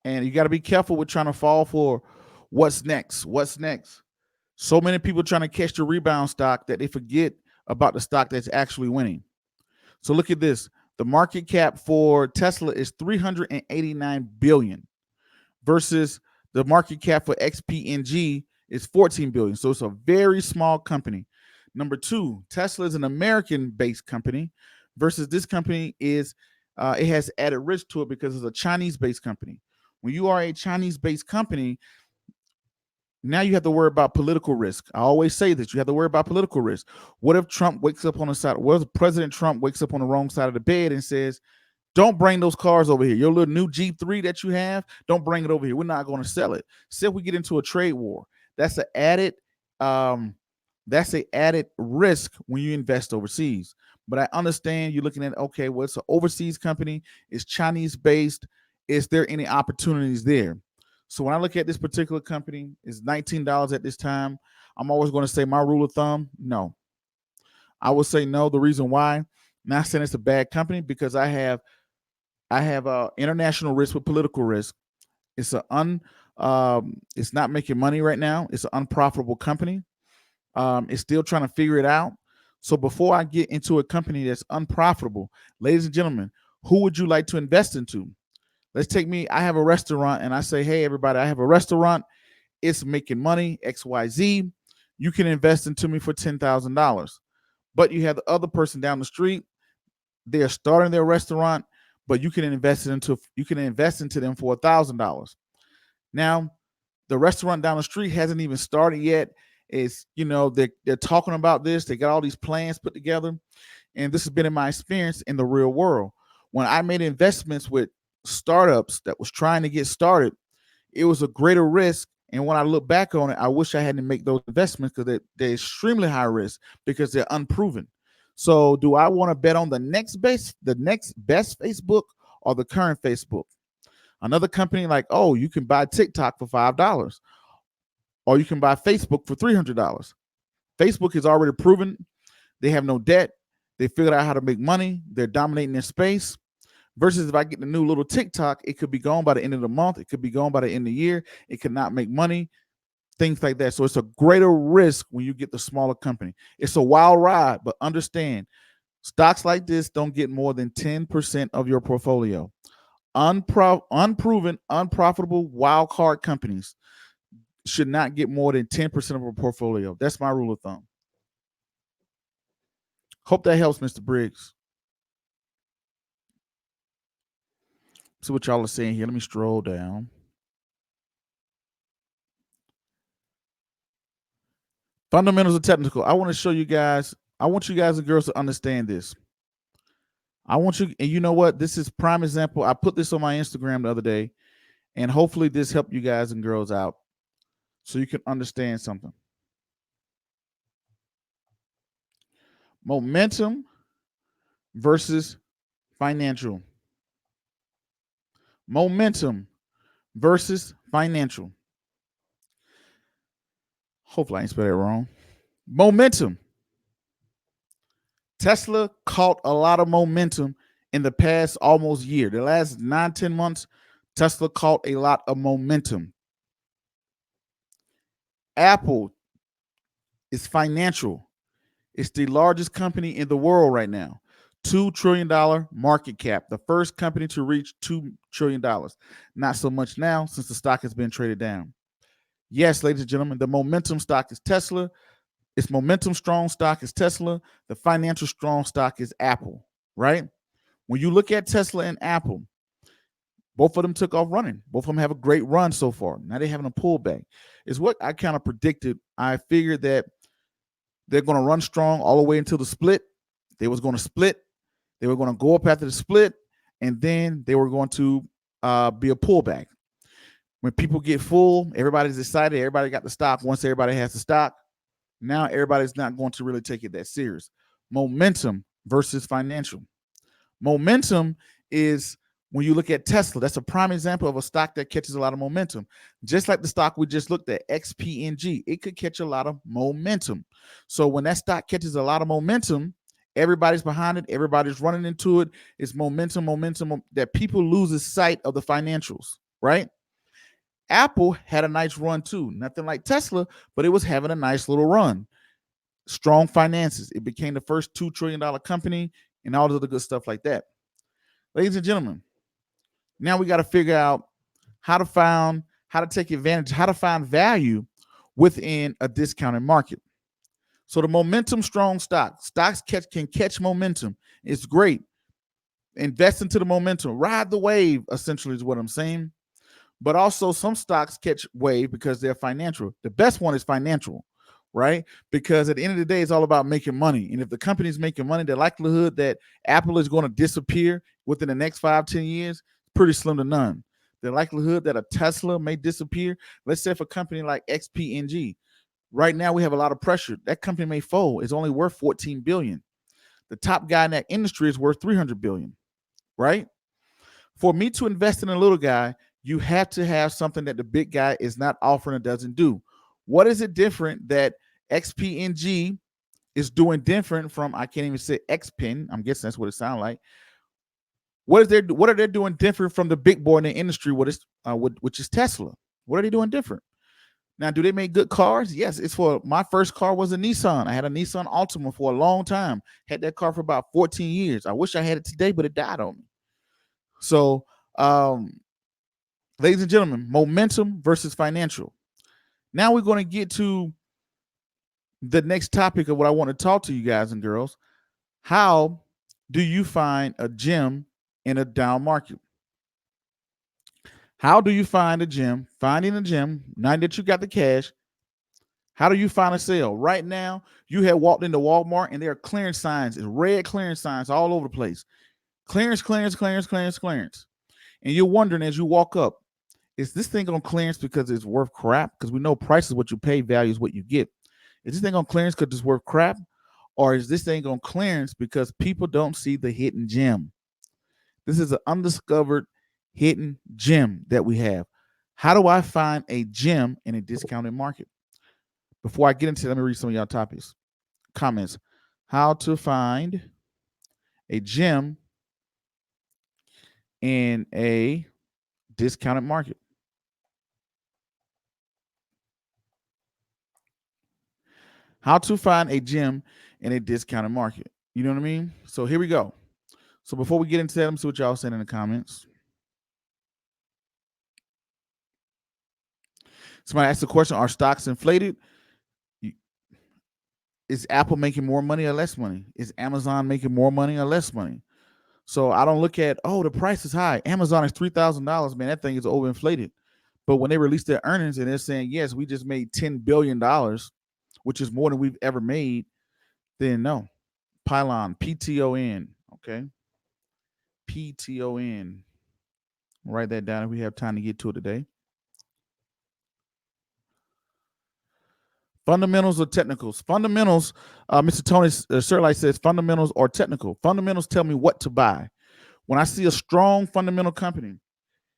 And you got to be careful with trying to fall for what's next. What's next? So many people trying to catch the rebound stock that they forget about the stock that's actually winning. So look at this. The market cap for Tesla is 389 billion versus the market cap for XPNG is 14 billion. So it's a very small company. Number two, Tesla is an American-based company versus this company is it has added risk to it because it's a Chinese-based company. When you are a Chinese-based company, now you have to worry about political risk. I always say this, you have to worry about political risk. What if Trump wakes up on the side, what if President Trump wakes up on the wrong side of the bed and says, don't bring those cars over here. Your little new G3 that you have, don't bring it over here. We're not going to sell it. Say if we get into a trade war, that's an added risk when you invest overseas. But I understand you're looking at, okay, well, it's an overseas company, it's Chinese based. Is there any opportunities there? So when I look at this particular company, it's $19 at this time. I'm always going to say my rule of thumb, no. I will say no. The reason why, not saying it's a bad company, because I have international risk with political risk. It's it's not making money right now. It's an unprofitable company. It's still trying to figure it out. So before I get into a company that's unprofitable, ladies and gentlemen, who would you like to invest into? Let's take me. I have a restaurant and I say, hey, everybody, I have a restaurant. It's making money, XYZ. You can invest into me for $10,000. But you have the other person down the street. They're starting their restaurant, but you can invest into them for $1,000. Now, the restaurant down the street hasn't even started yet. It's, they're talking about this. They got all these plans put together. And this has been in my experience in the real world. When I made investments with startups that was trying to get started, it was a greater risk. And when I look back on it, I wish I hadn't make those investments because they're extremely high risk because they're unproven. So do I want to bet on the next best Facebook or the current Facebook? Another company like, oh, you can buy TikTok for $5 or you can buy Facebook for $300. Facebook is already proven. They have no debt. They figured out how to make money. They're dominating their space. Versus if I get the new little TikTok, it could be gone by the end of the month. It could be gone by the end of the year. It could not make money, things like that. So it's a greater risk when you get the smaller company. It's a wild ride, but understand, stocks like this don't get more than 10% of your portfolio. Unproven, unprofitable, wild card companies should not get more than 10% of a portfolio. That's my rule of thumb. Hope that helps, Mr. Briggs. See what y'all are saying here. Let me scroll down. Fundamentals of technical. I want to show you guys. I want you guys and girls to understand this. I want you, and you know what? This is prime example. I put this on my Instagram the other day, and hopefully this helped you guys and girls out so you can understand something. Momentum versus financial. Momentum versus financial. Hopefully I ain't spelled it wrong. Momentum. Tesla caught a lot of momentum in the past almost year. The last 9-10 months, Tesla caught a lot of momentum. Apple It's financial. It's the largest company in the world right now. $2 trillion market cap. The first company to reach $2 trillion. Not so much now since the stock has been traded down. Yes, ladies and gentlemen, the momentum stock is Tesla. Its momentum strong stock is Tesla. The financial strong stock is Apple, right? When you look at Tesla and Apple, both of them took off running. Both of them have a great run so far. Now they're having a pullback. It's what I kind of predicted. I figured that they're going to run strong all the way until the split. They was going to split. They were going to go up after the split, and then they were going to be a pullback. When people get full, everybody's excited. Everybody got the stock. Once everybody has the stock, now everybody's not going to really take it that serious. Momentum versus financial. Momentum is when you look at Tesla, that's a prime example of a stock that catches a lot of momentum. Just like the stock we just looked at, XPNG, it could catch a lot of momentum. So when that stock catches a lot of momentum, everybody's behind it, everybody's running into it. It's momentum that people lose sight of the financials, right? Apple had a nice run too. Nothing like Tesla, but it was having a nice little run. Strong finances. It became the first $2 trillion company and all of the good stuff like that. Ladies and gentlemen, now we got to figure out how to take advantage, how to find value within a discounted market. So the momentum strong stocks can catch momentum. It's great. Invest into the momentum. Ride the wave, essentially, is what I'm saying. But also some stocks catch wave because they're financial. The best one is financial, right? Because at the end of the day, it's all about making money. And if the company's making money, the likelihood that Apple is going to disappear within the next 5-10 years, pretty slim to none. The likelihood that a Tesla may disappear, let's say if a company like XPNG, right now we have a lot of pressure. That company may fold. It's only worth $14 billion. The top guy in that industry is worth $300 billion, right? For me to invest in a little guy, you have to have something that the big guy is not offering or doesn't do. What is it different that XPNG is doing different from, I can't even say XPin, I'm guessing that's what it sounds like. What are they doing different from the big boy in the industry, which is Tesla? What are they doing different? Now, do they make good cars? Yes, my first car was a Nissan. I had a Nissan Altima for a long time. Had that car for about 14 years. I wish I had it today, but it died on me. So, ladies and gentlemen, momentum versus financial. Now we're going to get to the next topic of what I want to talk to you guys and girls. How do you find a gem in a down market? How do you find a gem? Finding a gem, now that you got the cash, how do you find a sale? Right now, you have walked into Walmart and there are clearance signs, red clearance signs all over the place. Clearance. And you're wondering as you walk up, is this thing on clearance because it's worth crap? Because we know price is what you pay, value is what you get. Is this thing on clearance because it's worth crap? Or is this thing on clearance because people don't see the hidden gem? This is an undiscovered hidden gem that we have. How do I find a gem in a discounted market? Before I get into it, let me read some of y'all comments. How to find a gem in a discounted market. How to find a gem in a discounted market. You know what I mean? So here we go. So before we get into that, let me see what y'all saying in the comments. Somebody asked the question, are stocks inflated? Is Apple making more money or less money? Is Amazon making more money or less money? So I don't look at, the price is high. Amazon is $3,000, man. That thing is overinflated. But when they release their earnings and they're saying, yes, we just made $10 billion, which is more than we've ever made, then no. Pylon, PTON, okay? PTON. Write that down if we have time to get to it today. Fundamentals or technicals? Fundamentals, Mr. Tony Sirlight says fundamentals or technical. Fundamentals tell me what to buy. When I see a strong fundamental company,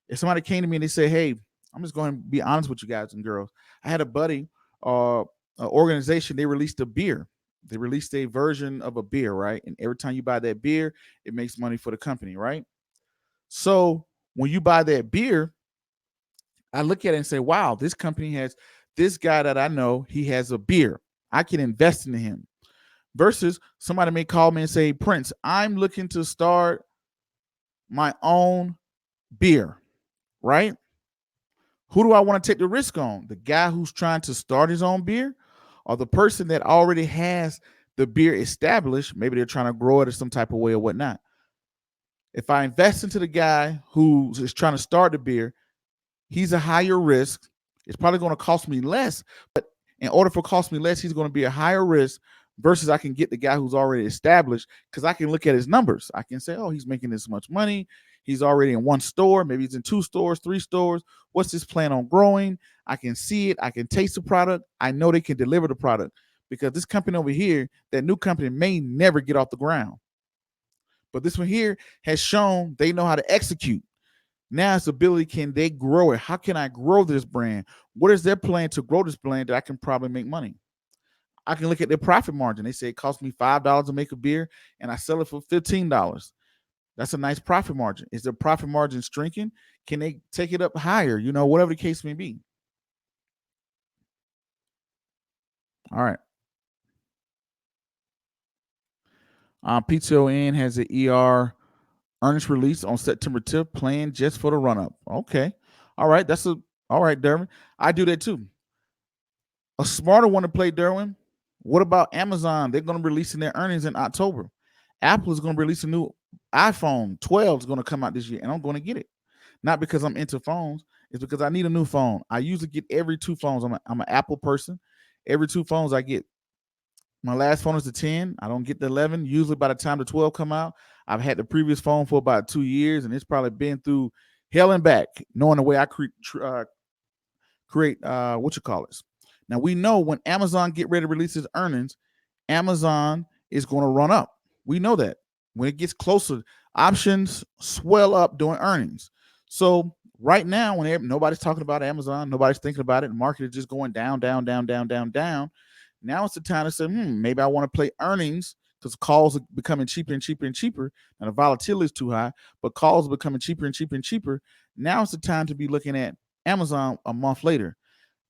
if somebody came to me and they say, hey, I'm just going to be honest with you guys and girls. I had a buddy, an organization, they released a beer. They released a version of a beer, right? And every time you buy that beer, it makes money for the company, right? So when you buy that beer, I look at it and say, wow, this company has this guy that I know, he has a beer. I can invest in him. Versus somebody may call me and say, Prince, I'm looking to start my own beer, right? Who do I want to take the risk on? The guy who's trying to start his own beer, or the person that already has the beer established? Maybe they're trying to grow it in some type of way or whatnot. If I invest into the guy who is trying to start the beer, he's a higher risk. It's probably going to cost me less, but in order for it to cost me less, he's going to be a higher risk versus I can get the guy who's already established because I can look at his numbers. I can say, oh, he's making this much money. He's already in one store. Maybe he's in 2 stores, 3 stores. What's his plan on growing? I can see it. I can taste the product. I know they can deliver the product because this company over here, that new company may never get off the ground. But this one here has shown they know how to execute. Now it's ability, can they grow it? How can I grow this brand? What is their plan to grow this brand that I can probably make money? I can look at their profit margin. They say it costs me $5 to make a beer and I sell it for $15. That's a nice profit margin. Is their profit margin shrinking? Can they take it up higher? You know, whatever the case may be. All right. PTON has an ER earnings release on September 10th, planned just for the run-up. Okay. All right. All right, Derwin. I do that too. A smarter one to play, Derwin. What about Amazon? They're going to release their earnings in October. Apple is going to release a new iPhone 12 is going to come out this year, and I'm going to get it. Not because I'm into phones. It's because I need a new phone. I usually get every 2 phones. I'm an Apple person. Every 2 phones I get. My last phone is the 10. I don't get the 11. Usually by the time the 12 come out, I've had the previous phone for about 2 years, and it's probably been through hell and back, knowing the way I create Now, we know when Amazon get ready to release its earnings, Amazon is going to run up. We know that. When it gets closer, options swell up during earnings. So right now, when nobody's talking about Amazon, nobody's thinking about it, the market is just going down, down, down, down, down, down. Now it's the time to say, maybe I want to play earnings because calls are becoming cheaper and cheaper and cheaper, and the volatility is too high, but calls are becoming cheaper and cheaper and cheaper. Now it's the time to be looking at Amazon a month later.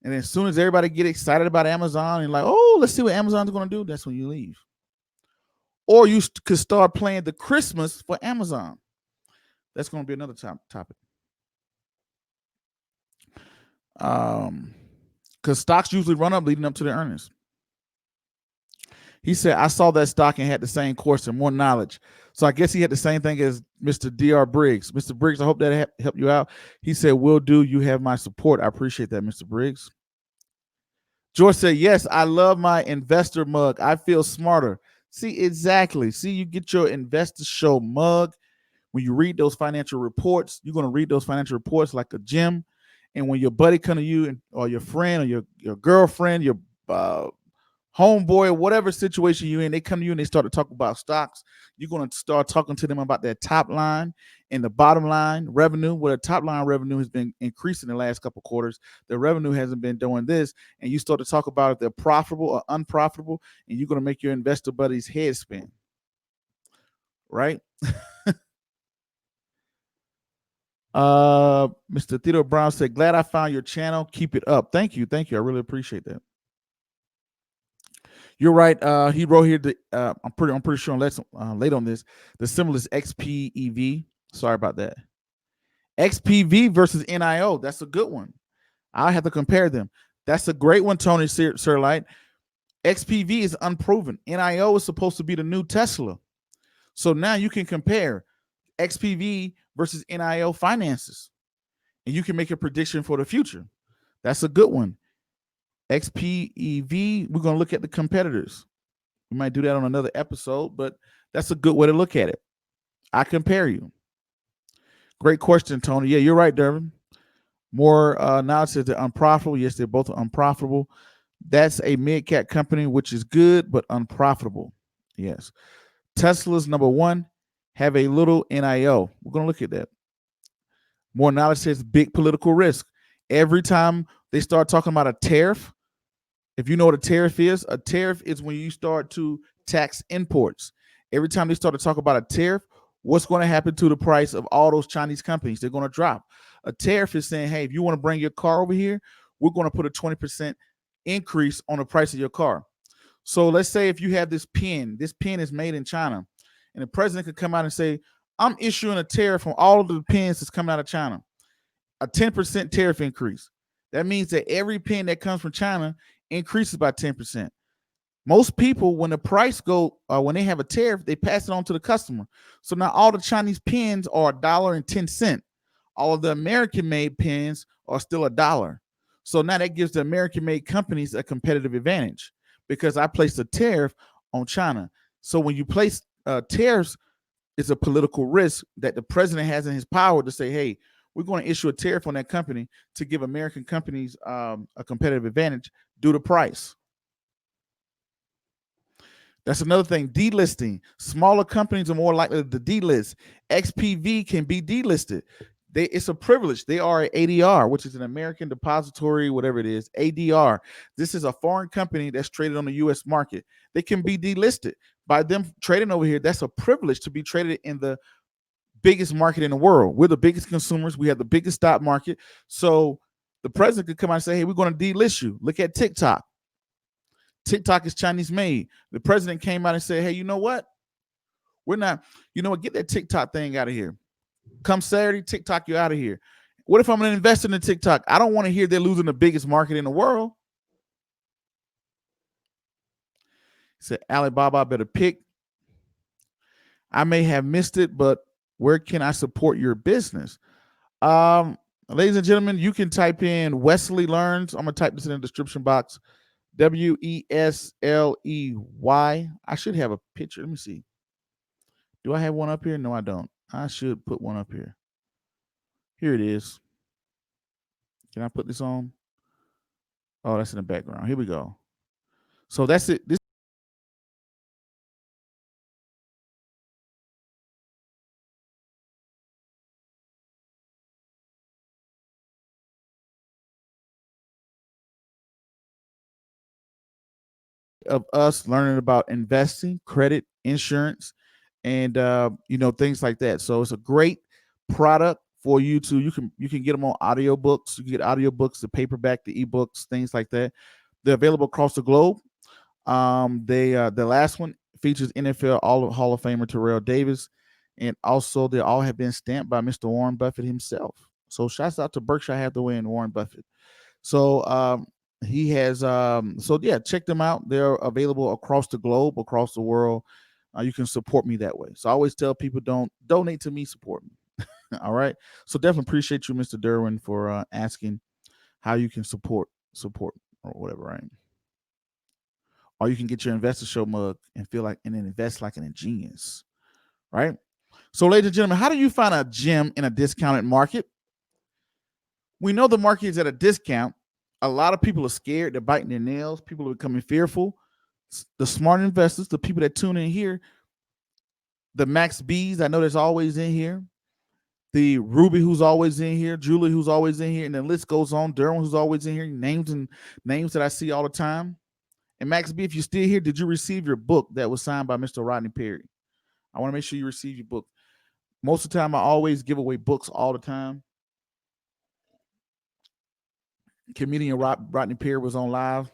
And as soon as everybody get excited about Amazon and like, oh, let's see what Amazon's going to do, that's when you leave. Or you could start playing the Christmas for Amazon. That's going to be another topic. Because stocks usually run up leading up to the earnings. He said, I saw that stock and had the same course and more knowledge. So I guess he had the same thing as Mr. Dr. Briggs. Mr. Briggs, I hope that helped you out. He said, will do. You have my support. I appreciate that, Mr. Briggs. George said, yes, I love my investor mug. I feel smarter. See, exactly. See, you get your investor show mug. When you read those financial reports, you're going to read those financial reports like a gem. And when your buddy come to you or your friend or your girlfriend, your homeboy, whatever situation you're in, they come to you and they start to talk about stocks. You're going to start talking to them about their top line and the bottom line revenue. Well, the top line revenue has been increasing the last couple of quarters. The revenue hasn't been doing this. And you start to talk about if they're profitable or unprofitable, and you're going to make your investor buddy's head spin. Right? Mr. Theodore Brown said, glad I found your channel. Keep it up. Thank you. Thank you. I really appreciate that. You're right. He wrote here. I'm pretty sure. Let's late on this. The symbol is XPEV. Sorry about that. XPV versus NIO. That's a good one. I have to compare them. That's a great one, Tony Sirlight. XPV is unproven. NIO is supposed to be the new Tesla. So now you can compare XPV versus NIO finances, and you can make a prediction for the future. That's a good one. XPEV, we're going to look at the competitors. We might do that on another episode, but that's a good way to look at it. I compare you. Great question, Tony. Yeah, you're right, Dervin. More now says they're unprofitable. Yes, they're both unprofitable. That's a mid-cap company, which is good, but unprofitable. Yes. Tesla's number one, have a little NIO. We're going to look at that. More knowledge says big political risk. Every time they start talking about a tariff, if you know what a tariff is when you start to tax imports. Every time they start to talk about a tariff, what's going to happen to the price of all those Chinese companies? They're going to drop. A tariff is saying, hey, if you want to bring your car over here, we're going to put a 20% increase on the price of your car. So let's say if you have this pen is made in China, and the president could come out and say, I'm issuing a tariff on all of the pens that's coming out of China, a 10% tariff increase. That means that every pen that comes from China increases by 10%. Most people, when the price when they have a tariff, they pass it on to the customer. So now all the Chinese pens are $1.10. All of the American-made pens are still $1. So now that gives the American-made companies a competitive advantage because I placed a tariff on China. So when you place tariffs, it's a political risk that the president has in his power to say, hey, we're going to issue a tariff on that company to give American companies a competitive advantage due to price. That's another thing. Delisting. Smaller companies are more likely to delist. XPV can be delisted. It's a privilege. They are an ADR, which is an American Depository, whatever it is, ADR. This is a foreign company that's traded on the U.S. market. They can be delisted. By them trading over here, that's a privilege to be traded in the biggest market in the world. We're the biggest consumers. We have the biggest stock market. So the president could come out and say, hey, we're going to delist you. Look at TikTok. TikTok is Chinese made. The president came out and said, hey, you know what? We're not, get that TikTok thing out of here. Come Saturday, TikTok, you're out of here. What if I'm an investor in TikTok? I don't want to hear they're losing the biggest market in the world. He said, Alibaba better pick. I may have missed it, but where can I support your business? Ladies and gentlemen, you can type in Wesley Learns. I'm going to type this in the description box. Wesley. I should have a picture. Let me see. Do I have one up here? No, I don't. I should put one up here. Here it is. Can I put this on? Oh, that's in the background. Here we go. So that's it. This of us learning about investing, credit, insurance, and things like that. So it's a great product for you to you can get them on audiobooks. You can get audiobooks, the paperback, the ebooks, things like that. They're available across the globe. The last one features NFL Hall of Famer Terrell Davis, and also they all have been stamped by Mr. Warren Buffett himself. So shouts out to Berkshire Hathaway and Warren Buffett. So he has check them out. They're available across the globe, across the world. You can support me that way. So I always tell people, don't donate to me, support me. All right. So definitely appreciate you, Mr. Derwin, for asking how you can support or whatever, right? Or you can get your investor show mug and then invest like an genius, right? So, ladies and gentlemen, how do you find a gem in a discounted market? We know the market is at a discount. A lot of people are scared. They're biting their nails. People are becoming fearful. The smart investors, the people that tune in here, the Max B's, I know there's always in here. The Ruby, who's always in here. Julie, who's always in here. And the list goes on. Derwin, who's always in here. Names that I see all the time. And Max B, if you're still here, did you receive your book that was signed by Mr. Rodney Perry? I want to make sure you receive your book. Most of the time, I always give away books all the time. Comedian Rodney Perry was on live.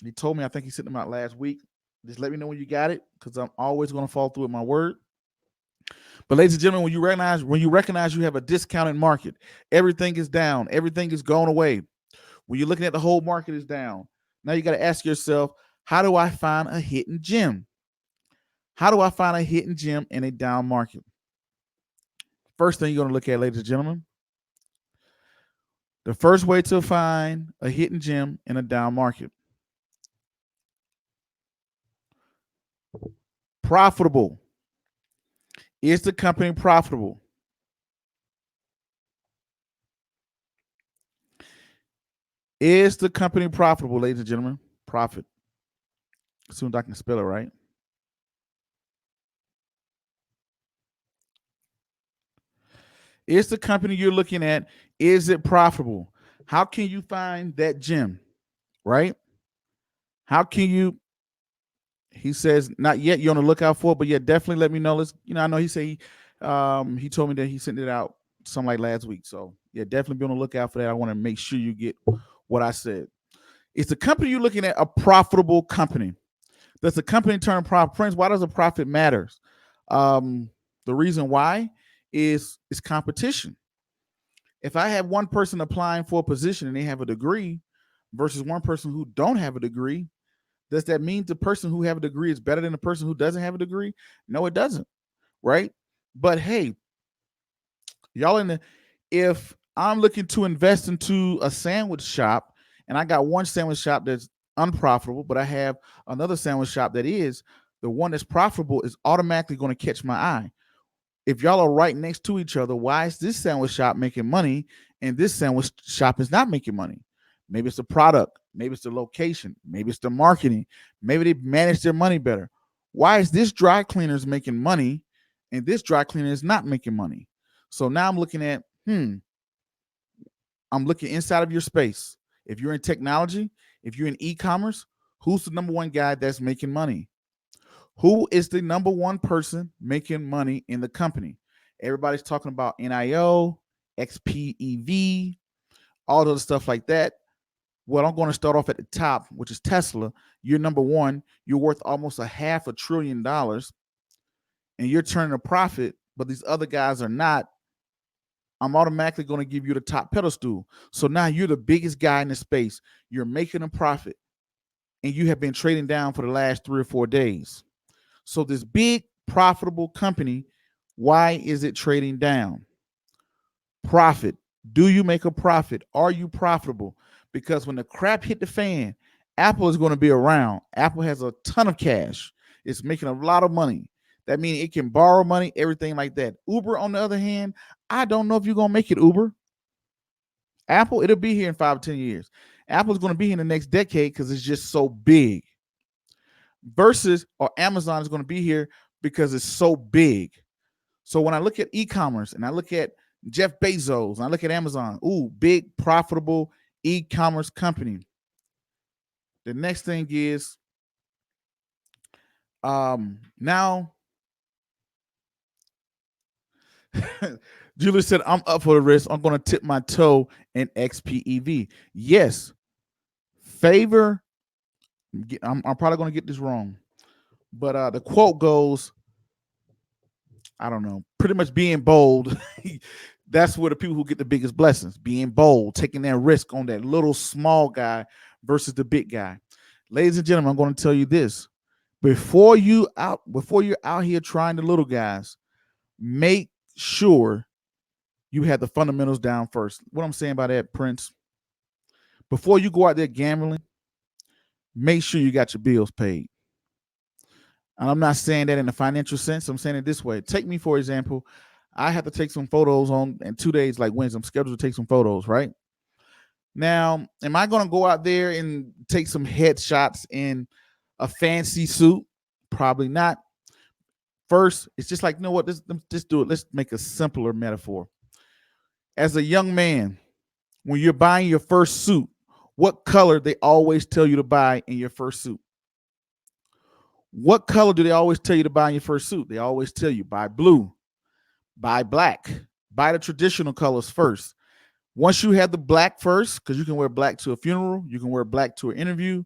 He told me, I think he sent them out last week. Just let me know when you got it, because I'm always going to fall through with my word. But ladies and gentlemen, when you recognize you have a discounted market, everything is down, everything is going away. When you're looking at the whole market is down, now you got to ask yourself, how do I find a hidden gem? How do I find a hidden gem in a down market? First thing you're going to look at, ladies and gentlemen, the first way to find a hidden gem in a down market. Profitable. Is the company profitable? Is the company profitable, ladies and gentlemen? Profit. As soon as I can spell it right. Is the company you're looking at, is it profitable? How can you find that gem, right? How can you, he says, not yet, you're on the lookout for it, but yeah, definitely let me know. I know he said he told me that he sent it out something like last week. So yeah, definitely be on the lookout for that. I want to make sure you get what I said. Is the company you're looking at a profitable company? Does the company turn profit? Prince, why does a profit matter? Um, the reason why is competition. If I have one person applying for a position and they have a degree versus one person who don't have a degree, does that mean the person who have a degree is better than the person who doesn't have a degree? No, it doesn't, right? But hey, y'all in the if I'm looking to invest into a sandwich shop and I got one sandwich shop that's unprofitable, but I have another sandwich shop that is, the one that's profitable is automatically going to catch my eye. If y'all are right next to each other, why is this sandwich shop making money and this sandwich shop is not making money? Maybe it's the product, maybe it's the location, maybe it's the marketing, maybe they manage their money better. Why is this dry cleaner is making money and this dry cleaner is not making money? So now I'm looking at, I'm looking inside of your space. If you're in technology, if you're in e-commerce, who's the number one guy that's making money? Who is the number one person making money in the company? Everybody's talking about NIO, XPEV, all the stuff like that. Well, I'm going to start off at the top, which is Tesla. You're number one. You're worth almost $500 billion, and you're turning a profit, but these other guys are not. I'm automatically going to give you the top pedestal. So now you're the biggest guy in the space. You're making a profit, and you have been trading down for the last 3 or 4 days. So this big profitable company, why is it trading down? Profit. Do you make a profit? Are you profitable? Because when the crap hit the fan, Apple is going to be around. Apple has a ton of cash. It's making a lot of money. That means it can borrow money, everything like that. Uber, on the other hand, I don't know if you're going to make it, Uber. Apple, it'll be here in 5 or 10 years. Apple's going to be here in the next decade because it's just so big. Versus, or Amazon is going to be here because it's so big. So when I look at e-commerce and I look at Jeff Bezos and I look at Amazon, big profitable e-commerce company. The next thing is now Julie said, I'm up for the risk. I'm going to tip my toe in XPEV. Yes. Favor. I'm probably going to get this wrong. But the quote goes, I don't know, pretty much being bold. That's where the people who get the biggest blessings, being bold, taking that risk on that little small guy versus the big guy. Ladies and gentlemen, I'm going to tell you this. Before you're out here trying the little guys, make sure you have the fundamentals down first. What I'm saying by that, Prince, before you go out there gambling, make sure you got your bills paid. And I'm not saying that in a financial sense. I'm saying it this way. Take me, for example. I have to take some photos in 2 days, like Wednesday. I'm scheduled to take some photos, right? Now, am I going to go out there and take some headshots in a fancy suit? Probably not. First, it's just like, you know what? Let's do it. Let's make a simpler metaphor. As a young man, when you're buying your first suit, what color they always tell you to buy in your first suit? What color do they always tell you to buy in your first suit? They always tell you buy blue, buy black, buy the traditional colors first. Once you have the black first, because you can wear black to a funeral, you can wear black to an interview,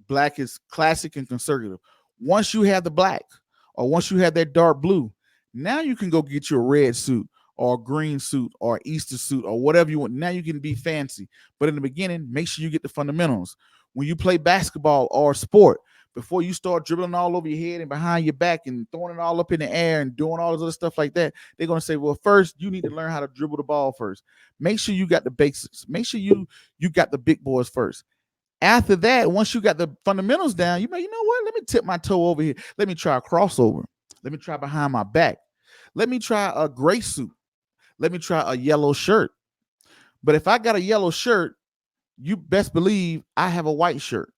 black is classic and conservative. Once you have the black, or once you have that dark blue, now you can go get you a red suit or a green suit or Easter suit or whatever you want. Now you can be fancy. But in the beginning, make sure you get the fundamentals. When you play basketball or sport, before you start dribbling all over your head and behind your back and throwing it all up in the air and doing all this other stuff like that, they're going to say, well, first, you need to learn how to dribble the ball first. Make sure you got the basics. Make sure you got the big boys first. After that, once you got the fundamentals down, you know what? Let me tip my toe over here. Let me try a crossover. Let me try behind my back. Let me try a gray suit. Let me try a yellow shirt. But if I got a yellow shirt, you best believe I have a white shirt.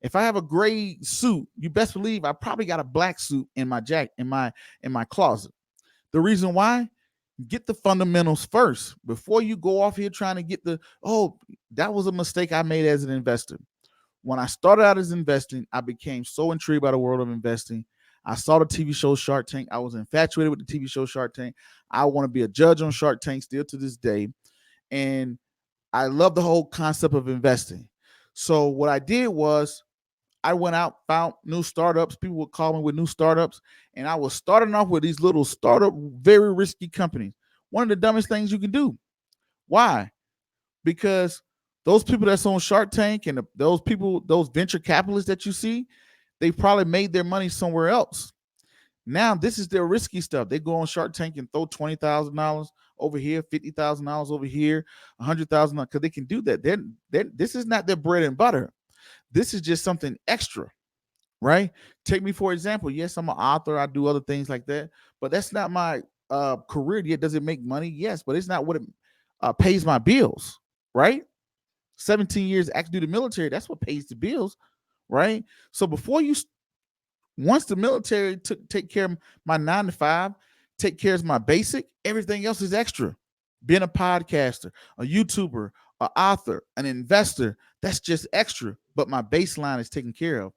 If I have a gray suit, you best believe I probably got a black suit in my jacket in my closet. The reason why? Get the fundamentals first before you go off here trying to get that was a mistake I made as an investor. When I started out as investing, I became so intrigued by the world of investing. I saw the TV show Shark Tank. I was infatuated with the TV show Shark Tank. I want to be a judge on Shark Tank still to this day. And I love the whole concept of investing. So what I did was I went out, found new startups. People would call me with new startups, and I was starting off with these little startup, very risky companies. One of the dumbest things you can do. Why? Because those people that's on Shark Tank and those people, those venture capitalists that you see, they probably made their money somewhere else. Now this is their risky stuff. They go on Shark Tank and throw $20,000 over here, $50,000 over here, $100,000 because they can do that. This is not their bread and butter. This is just something extra, right? Take me for example. Yes, I'm an author. I do other things like that, but that's not my career yet. Does it make money? Yes, but it's not what it pays my bills, right? 17 years active duty military. That's what pays the bills, right? So before you once the military take care of my 9 to 5, take care of my basic, everything else is extra. Being a podcaster, a YouTuber, an author, an investor, that's just extra. But my baseline is taken care of.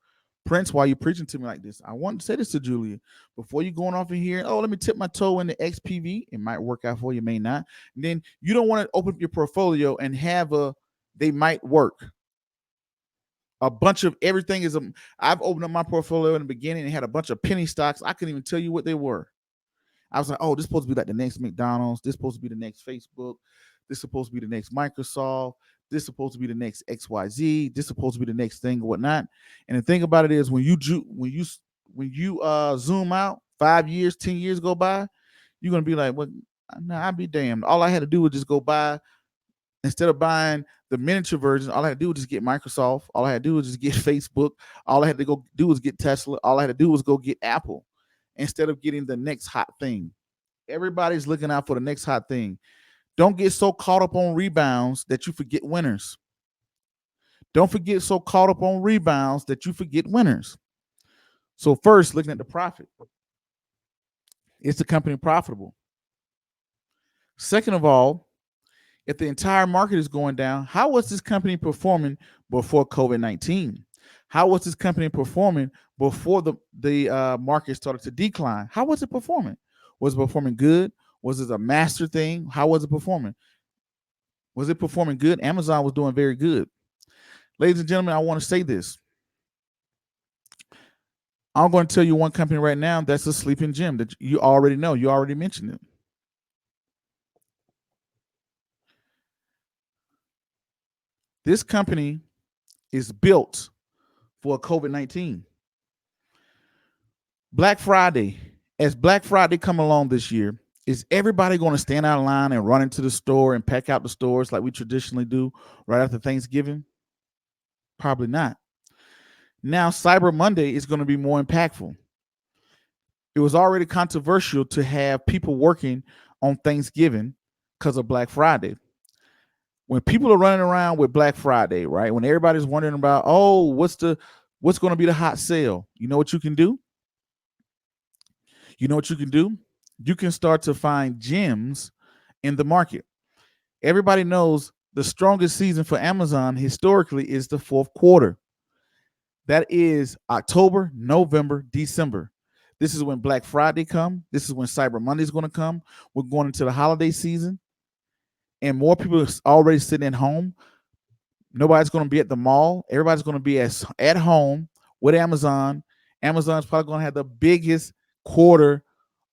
Prince, why you preaching to me like this? I want to say this to Julia. Before you going off in here, oh, let me tip my toe in the XPV. It might work out for you, may not. And then you don't want to open up your portfolio and have they might work. A bunch of everything is I've opened up my portfolio in the beginning and had a bunch of penny stocks. I couldn't even tell you what they were. I was like, oh, this is supposed to be like the next McDonald's. This is supposed to be the next Facebook. This is supposed to be the next Microsoft. This is supposed to be the next XYZ. This is supposed to be the next thing or whatnot. And the thing about it is when you zoom out 5 years, 10 years go by, you're gonna be like, well, nah, I'd be damned. All I had to do was just go buy. Instead of buying the miniature version, all I had to do was just get Microsoft. All I had to do was just get Facebook. All I had to go do was get Tesla. All I had to do was go get Apple instead of getting the next hot thing. Everybody's looking out for the next hot thing. Don't get so caught up on rebounds that you forget winners. Don't forget so caught up on rebounds that you forget winners. So first, looking at the profit. Is the company profitable? Second of all, if the entire market is going down, how was this company performing before COVID-19? How was this company performing before the market started to decline? How was it performing? Was it performing good? Was it a master thing? How was it performing? Was it performing good? Amazon was doing very good. Ladies and gentlemen, I want to say this. I'm going to tell you one company right now that's a sleeping gem that you already know. You already mentioned it. This company is built for COVID-19. Black Friday. As Black Friday come along this year, is everybody going to stand out of line and run into the store and pack out the stores like we traditionally do right after Thanksgiving? Probably not. Now, Cyber Monday is going to be more impactful. It was already controversial to have people working on Thanksgiving because of Black Friday. When people are running around with Black Friday, right? When everybody's wondering about, oh, what's going to be the hot sale? You know what you can do? You know what you can do? You can start to find gems in the market. Everybody knows the strongest season for Amazon historically is the fourth quarter. That is October, November, December. This is when Black Friday come. This is when Cyber Monday is going to come. We're going into the holiday season. And more people are already sitting at home. Nobody's going to be at the mall. Everybody's going to be at home with Amazon. Amazon's probably going to have the biggest quarter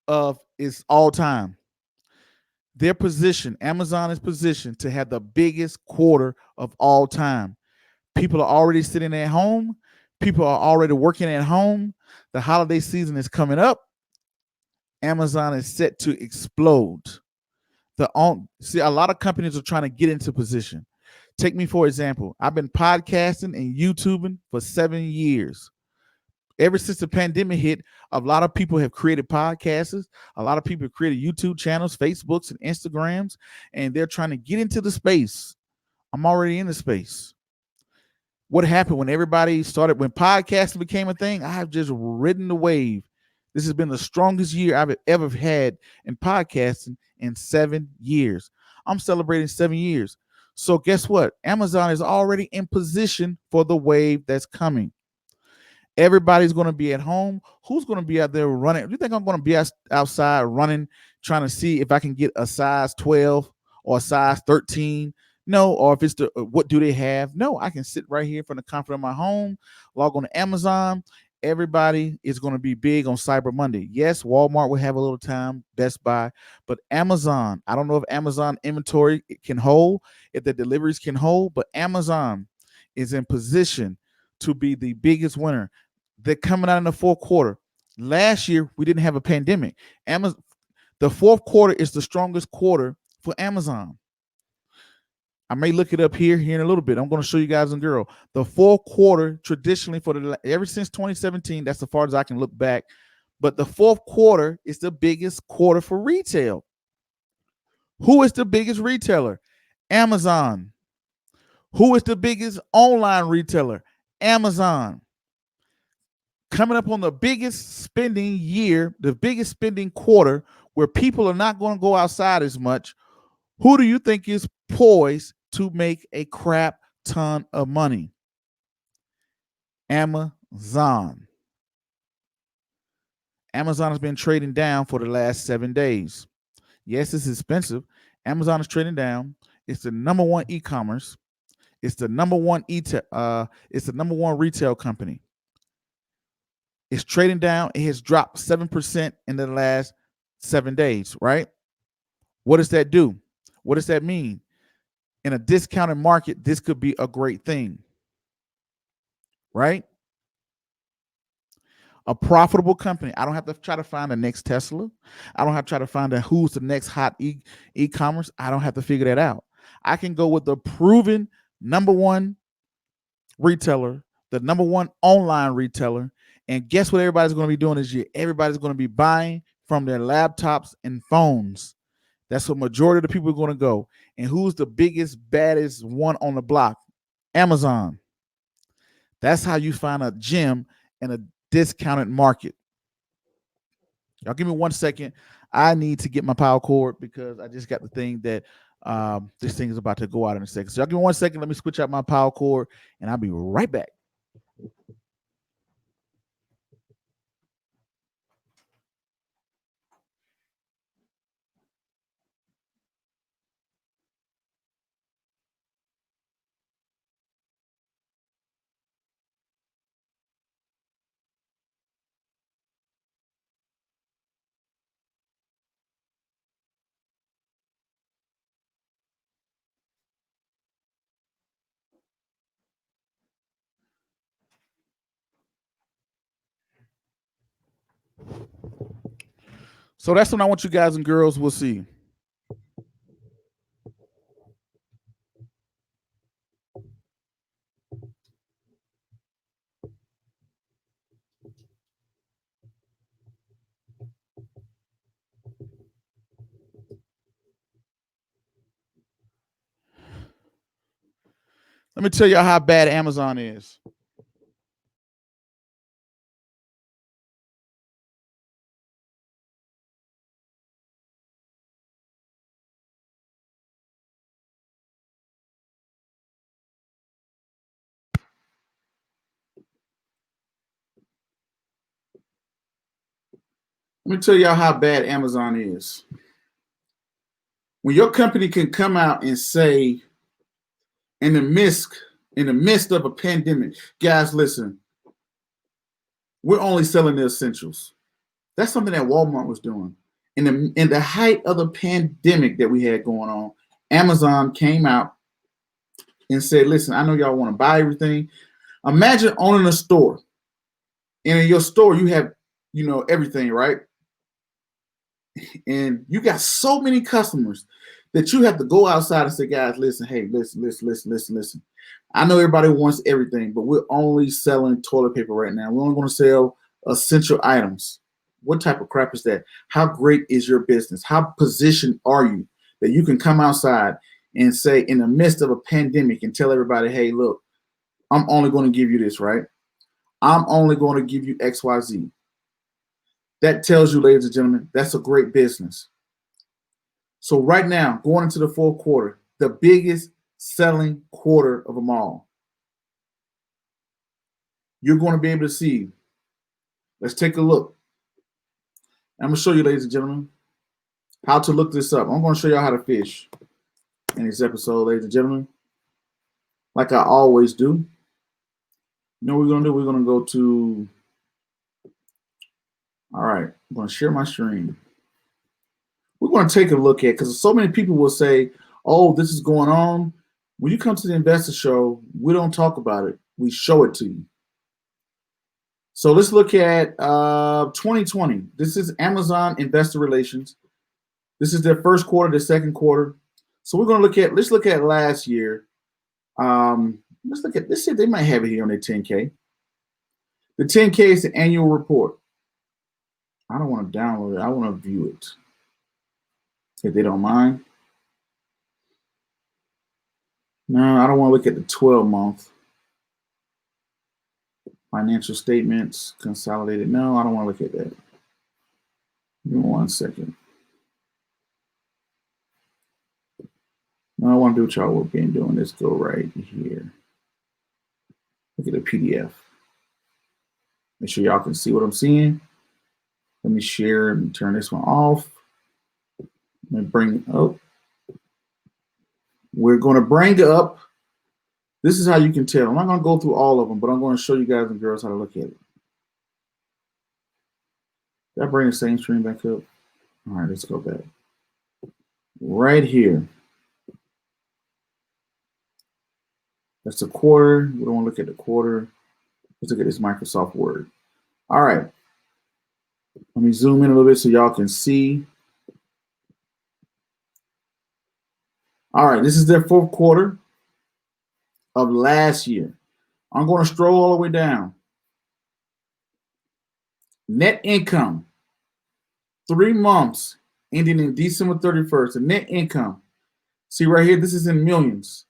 of its all time. Their position, Amazon is positioned to have the biggest quarter of all time. People are already sitting at home. People are already working at home. The holiday season is coming up. Amazon is set to explode. See, a lot of companies are trying to get into position. Take me for example. I've been podcasting and YouTubing for 7 years. Ever since the pandemic hit, a lot of people have created podcasts. A lot of people have created YouTube channels, Facebooks, and Instagrams, and they're trying to get into the space. I'm already in the space. What happened when when podcasting became a thing? I have just ridden the wave. This has been the strongest year I've ever had in podcasting in 7 years. I'm celebrating 7 years. So guess what? Amazon is already in position for the wave that's coming. Everybody's going to be at home. Who's going to be out there running? Do you think I'm going to be outside running, trying to see if I can get a size 12 or a size 13? No, or if it's the what do they have? No, I can sit right here from the comfort of my home, log on to Amazon. Everybody is going to be big on Cyber Monday. Yes, Walmart will have a little time, Best Buy, but Amazon, I don't know if Amazon inventory can hold, if the deliveries can hold, but Amazon is in position to be the biggest winner. They're coming out in the fourth quarter. Last year, we didn't have a pandemic. Amazon, the fourth quarter is the strongest quarter for Amazon. I may look it up here in a little bit. I'm going to show you guys and girl. The fourth quarter, traditionally ever since 2017, that's as far as I can look back. But the fourth quarter is the biggest quarter for retail. Who is the biggest retailer? Amazon. Who is the biggest online retailer? Amazon. Coming up on the biggest spending year, the biggest spending quarter, where people are not going to go outside as much. Who do you think is poised to make a crap ton of money? Amazon. Amazon has been trading down for the last 7 days. Yes, it's expensive. Amazon is trading down. It's the number one e-commerce. It's the number one it's the number one retail company. It's trading down. It has dropped 7% in the last 7 days, right? What does that do? What does that mean? In a discounted market, this could be a great thing, right? A profitable company. I don't have to try to find the next Tesla. I don't have to try to find who's the next hot e-commerce. I don't have to figure that out. I can go with the proven number one retailer, the number one online retailer. And guess what everybody's going to be doing this year? Everybody's going to be buying from their laptops and phones. That's what majority of the people are going to go. And who's the biggest, baddest one on the block? Amazon. That's how you find a gem in a discounted market. Y'all give me 1 second. I need to get my power cord because I just got the thing that this thing is about to go out in a second. So y'all give me 1 second. Let me switch out my power cord and I'll be right back. So that's what I want you guys and girls will see. Let me tell y'all how bad Amazon is. Let me tell y'all how bad Amazon is. When your company can come out and say, in the midst of a pandemic, guys, listen, we're only selling the essentials. That's something that Walmart was doing. In the height of the pandemic that we had going on, Amazon came out and said, listen, I know y'all want to buy everything. Imagine owning a store. And in your store, you have, everything, right? And you got so many customers that you have to go outside and say, guys, listen, hey, listen. I know everybody wants everything, but we're only selling toilet paper right now. We're only going to sell essential items. What type of crap is that? How great is your business? How positioned are you that you can come outside and say in the midst of a pandemic and tell everybody, hey, look, I'm only going to give you this, right? I'm only going to give you XYZ. That tells you, ladies and gentlemen, that's a great business. So right now, going into the fourth quarter, the biggest selling quarter of them all, you're going to be able to see. Let's take a look. I'm going to show you, ladies and gentlemen, how to look this up. I'm going to show you how to fish. in this episode, ladies and gentlemen. Like I always do. You know what we're going to do? We're going to go to... All right. I'm going to share my screen. We're going to take a look at, because so many people will say, oh, this is going on. When you come to the investor show, we don't talk about it. We show it to you. So let's look at 2020. This is Amazon Investor Relations. This is their first quarter, their second quarter. So we're going to let's look at last year. Let's see if they might have it here on their 10K. The 10K is the annual report. I don't want to download it. I want to view it. If they don't mind. No, I don't want to look at the 12-month. Financial statements, consolidated. No, I don't want to look at that. Give me 1 second. No, I want to do what y'all were being doing. Let's go right here. Look at the PDF. Make sure y'all can see what I'm seeing. Let me share and turn this one off. Let me bring up. We're going to bring up. This is how you can tell. I'm not going to go through all of them, but I'm going to show you guys and girls how to look at it. Did I bring the same screen back up? All right, let's go back. Right here. That's the quarter. We don't want to look at the quarter. Let's look at this Microsoft Word. All right. Let me zoom in a little bit so y'all can see. All right, this is their fourth quarter of last year. I'm going to scroll all the way down. Net income, 3 months ending in December 31st. The net income, see right here, this is in millions.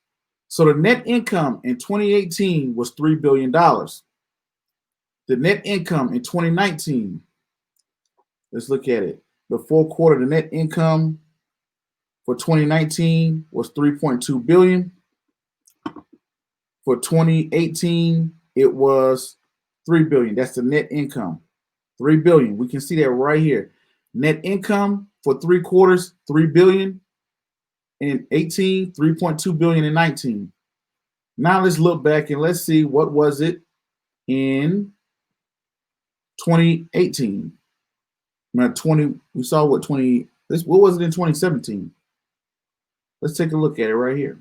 So the net income in 2018 was $3 billion. The net income in 2019, let's look at it. The fourth quarter, the net income for 2019 was $3.2 billion. For 2018, it was $3 billion. That's the net income. $3 billion. We can see that right here. Net income for 3 quarters, $3 billion in 18, $3.2 billion in 19. Now let's look back and let's see what was it in 2018. Now we saw what was it in 2017? Let's take a look at it right here.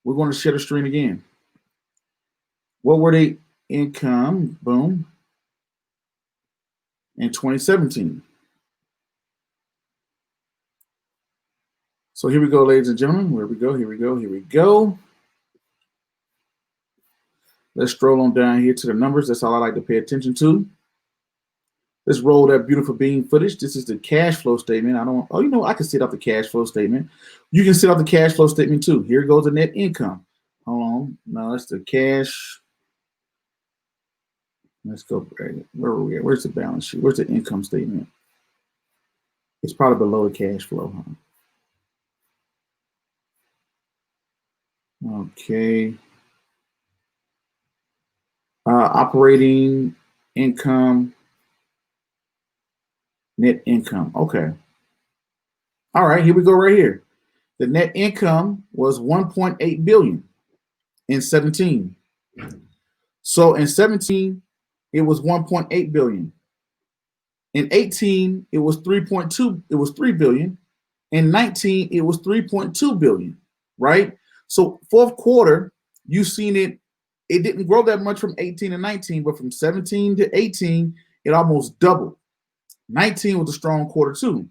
We're going to share the screen again. What were they income? Boom. In 2017. So here we go, ladies and gentlemen. Here we go. Let's scroll on down here to the numbers. That's all I like to pay attention to. Let's roll that beautiful bean footage. This is the cash flow statement. I can see it off the cash flow statement. You can see it off the cash flow statement too. Here goes the net income. Hold on. No, that's the cash. Let's go. Where are we at? Where's the balance sheet? Where's the income statement? It's probably below the cash flow, huh? Okay. Operating income, net income. Okay. All right, here we go right here. The net income was $1.8 billion in 17. So in 17, it was $1.8 billion. In 18, it was 3.2. It was $3 billion. In 19, it was 3.2 billion. Right. So fourth quarter, you've seen it. It didn't grow that much from 18 to 19, but from 17 to 18, it almost doubled. 19 was a strong quarter too.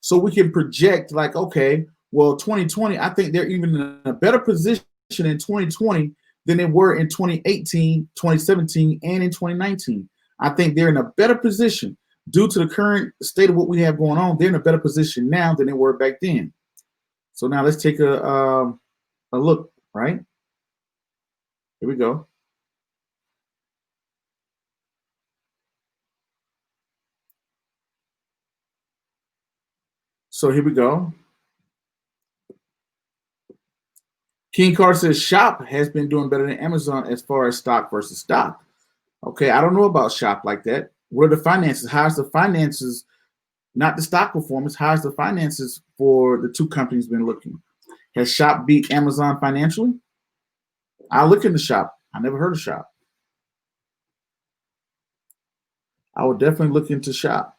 So we can project like, okay, well, 2020, I think they're even in a better position in 2020 than they were in 2018, 2017, and in 2019. I think they're in a better position due to the current state of what we have going on. They're in a better position now than they were back then. So now let's take a look, right? Here we go. So here we go. King Carter says Shop has been doing better than Amazon as far as stock versus stock. Okay, I don't know about Shop like that. What are the finances? How's the finances not the stock performance. How's the finances for the two companies been looking? Has Shop beat Amazon financially? I'll look into Shop. I never heard of Shop. I would definitely look into Shop.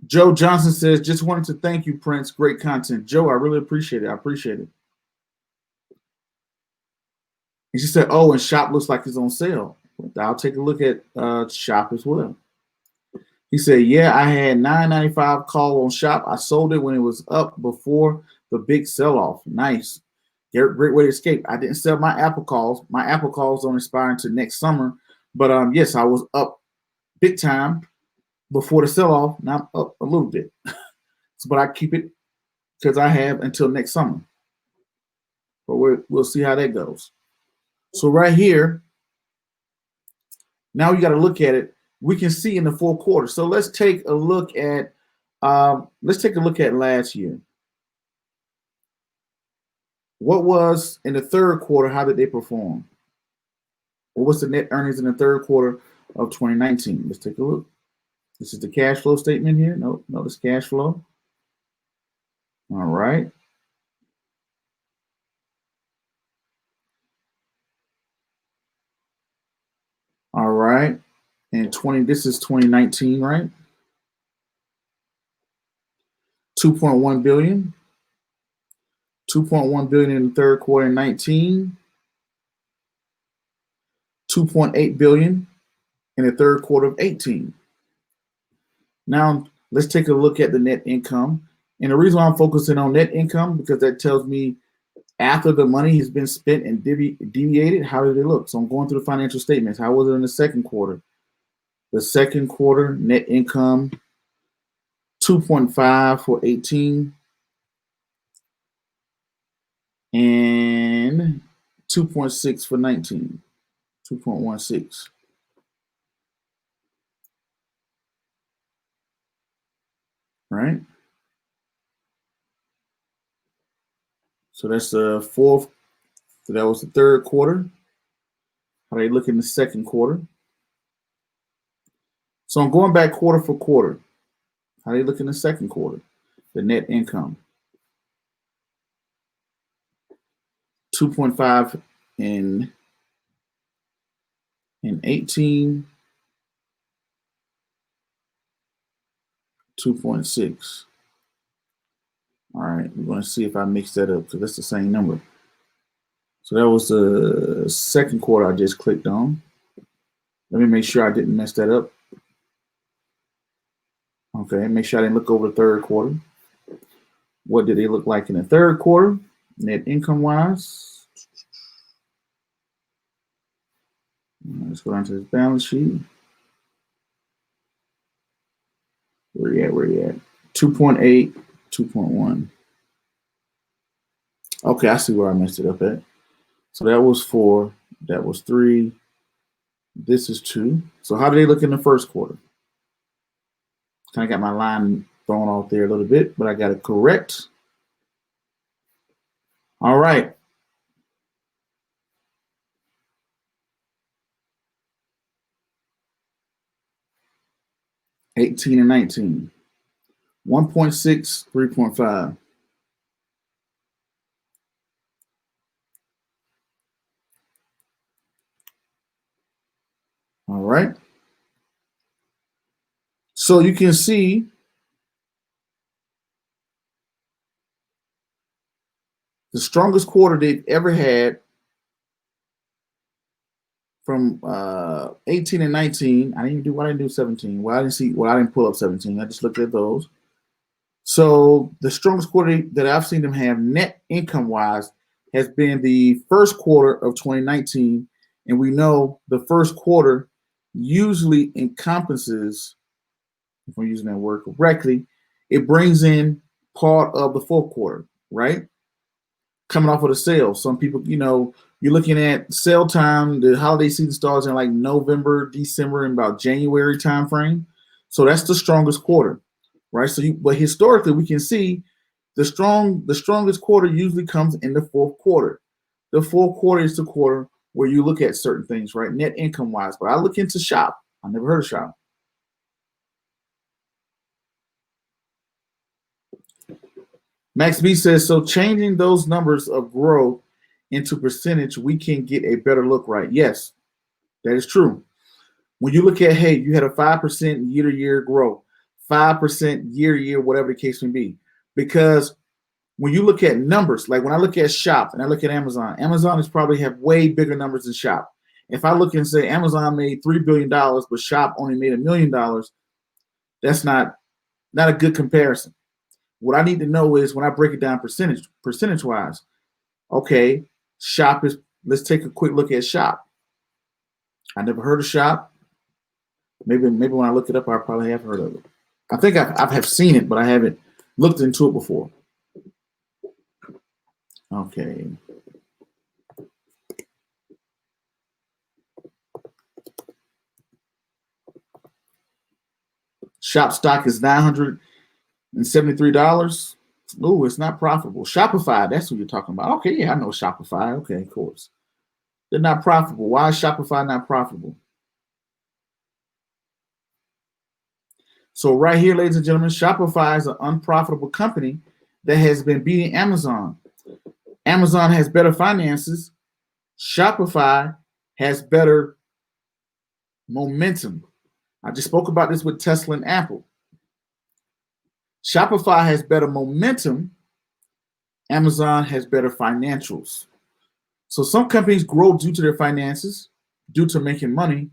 Joe Johnson says, just wanted to thank you, Prince. Great content. Joe, I really appreciate it. I appreciate it. And she said, oh, and Shop looks like it's on sale. I'll take a look at Shop as well. He said, yeah, I had $9.95 call on Shop. I sold it when it was up before the big sell-off. Nice. Great way to escape. I didn't sell my Apple calls. My Apple calls don't expire until next summer. But yes, I was up big time before the sell-off. Now I'm up a little bit. But I keep it because I have until next summer. But we'll see how that goes. So right here, now you got to look at it. We can see in the fourth quarter. So let's take a look at last year. What was in the third quarter? How did they perform? What was the net earnings in the third quarter of 2019? Let's take a look. This is the cash flow statement here. No, this cash flow. All right. All right. And this is 2019, right? 2.1 billion. 2.1 billion in the third quarter in 19. 2.8 billion in the third quarter of 18. Now let's take a look at the net income. And the reason why I'm focusing on net income, because that tells me after the money has been spent and deviated, how did it look? So I'm going through the financial statements. How was it in the second quarter? The second quarter net income, 2.5 for 18 and 2.6 for 19, 2.16. Right? So that's the fourth. So that was the third quarter. How they look in the second quarter? So I'm going back quarter for quarter. How they look in the second quarter? The net income. 2.5 in 18. 2.6. All right, we're going to see if I mix that up because that's the same number. So that was the second quarter I just clicked on. Let me make sure I didn't mess that up. Okay, make sure I didn't look over the third quarter. What did they look like in the third quarter, net income wise? Let's go down to this balance sheet. Where you at? 2.8, 2.1. Okay, I see where I messed it up at. So that was 4, that was 3, this is 2. So how do they look in the first quarter? Kind of got my line thrown off there a little bit, but I got it correct. All right. $18 and $19. 1.6, 3.5. All right. So you can see the strongest quarter they've ever had from 18 and 19. I didn't do 17. I didn't pull up 17. I just looked at those. So the strongest quarter that I've seen them have net income wise has been the first quarter of 2019. And we know the first quarter usually encompasses, if I'm using that word correctly, it brings in part of the fourth quarter, right? Coming off of the sale. Some people, you're looking at sale time, the holiday season starts in like November, December, and about January time frame. So that's the strongest quarter, right? But historically, we can see the strongest quarter usually comes in the fourth quarter. The fourth quarter is the quarter where you look at certain things, right? Net income wise. But I look into Shop. I never heard of Shop. Max B says, so changing those numbers of growth into percentage, we can get a better look, right? Yes, that is true. When you look at, hey, you had a 5% year-to-year growth, 5% year-to-year, whatever the case may be. Because when you look at numbers, like when I look at Shop and I look at Amazon, Amazon is probably have way bigger numbers than Shop. If I look and say Amazon made $3 billion, but Shop only made $1 million, that's not a good comparison. What I need to know is when I break it down percentage wise, okay, Shop is, let's take a quick look at Shop. I never heard of Shop. Maybe when I look it up, I probably have heard of it. I think I have seen it, but I haven't looked into it before. Okay. Shop stock is $973. Oh, it's not profitable. Shopify, that's what you're talking about. Okay, yeah, I know Shopify. Okay, of course. They're not profitable. Why is Shopify not profitable? So right here, ladies and gentlemen, Shopify is an unprofitable company that has been beating Amazon. Amazon has better finances. Shopify has better momentum. I just spoke about this with Tesla and Apple. Shopify has better momentum. Amazon has better financials. So some companies grow due to their finances, due to making money.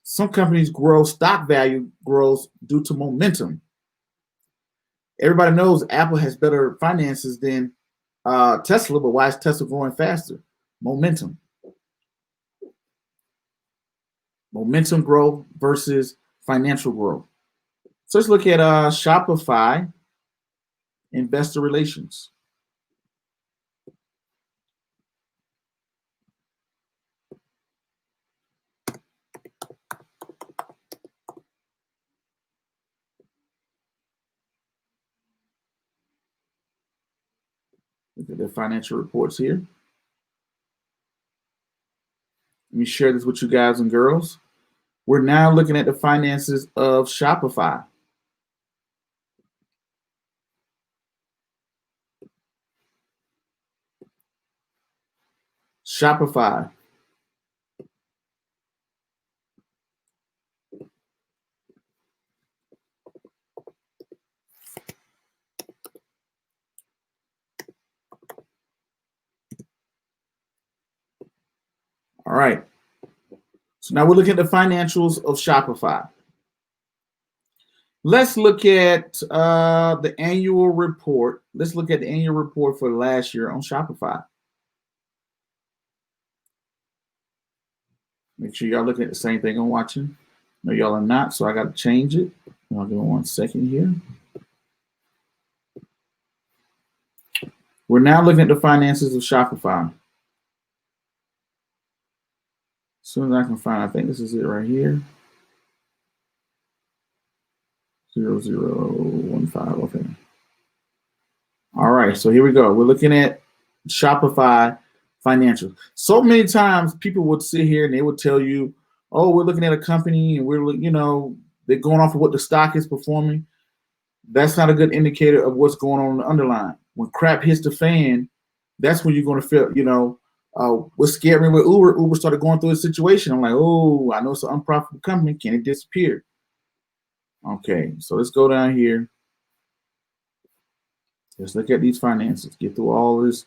Some companies grow, stock value grows due to momentum. Everybody knows Apple has better finances than Tesla, but why is Tesla growing faster? Momentum. Momentum growth versus financial growth. So let's look at Shopify investor relations. Look at the financial reports here. Let me share this with you guys and girls. We're now looking at the finances of Shopify. Shopify. All right. So now we're looking at the financials of Shopify. Let's look at the annual report. Let's look at the annual report for last year on Shopify. Make sure y'all looking at the same thing I'm watching. No, y'all are not, so I got to change it. I'll give it 1 second here. We're now looking at the finances of Shopify. As soon as I can find, I think this is it right here. 0015. Okay. All right, so here we go. We're looking at Shopify financials. So many times people would sit here and they would tell you, oh, we're looking at a company and we're, they're going off of what the stock is performing. That's not a good indicator of what's going on in the underlying. When crap hits the fan, that's when you're going to feel, what scared me with Uber. Uber started going through a situation. I'm like, oh, I know it's an unprofitable company. Can it disappear? Okay, so let's go down here. Let's look at these finances. Get through all this.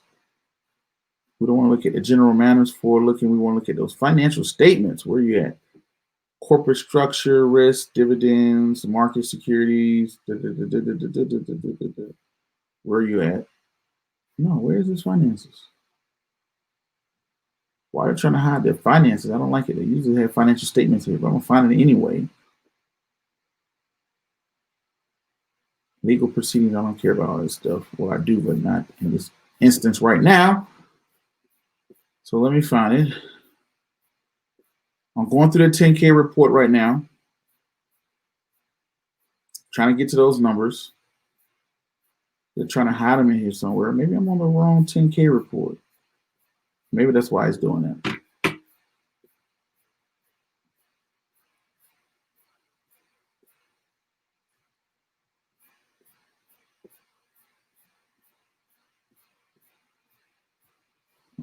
We don't want to look at the general manners forward looking. We want to look at those financial statements. Where are you at? Corporate structure, risk, dividends, market securities. Where are you at? No, where's this finances? Why are they trying to hide their finances? I don't like it. They usually have financial statements here, but I'm going to find it anyway. Legal proceedings, I don't care about all this stuff. Well, I do, but not in this instance right now. So let me find it. I'm going through the 10K report right now. Trying to get to those numbers. They're trying to hide them in here somewhere. Maybe I'm on the wrong 10K report. Maybe that's why it's doing that.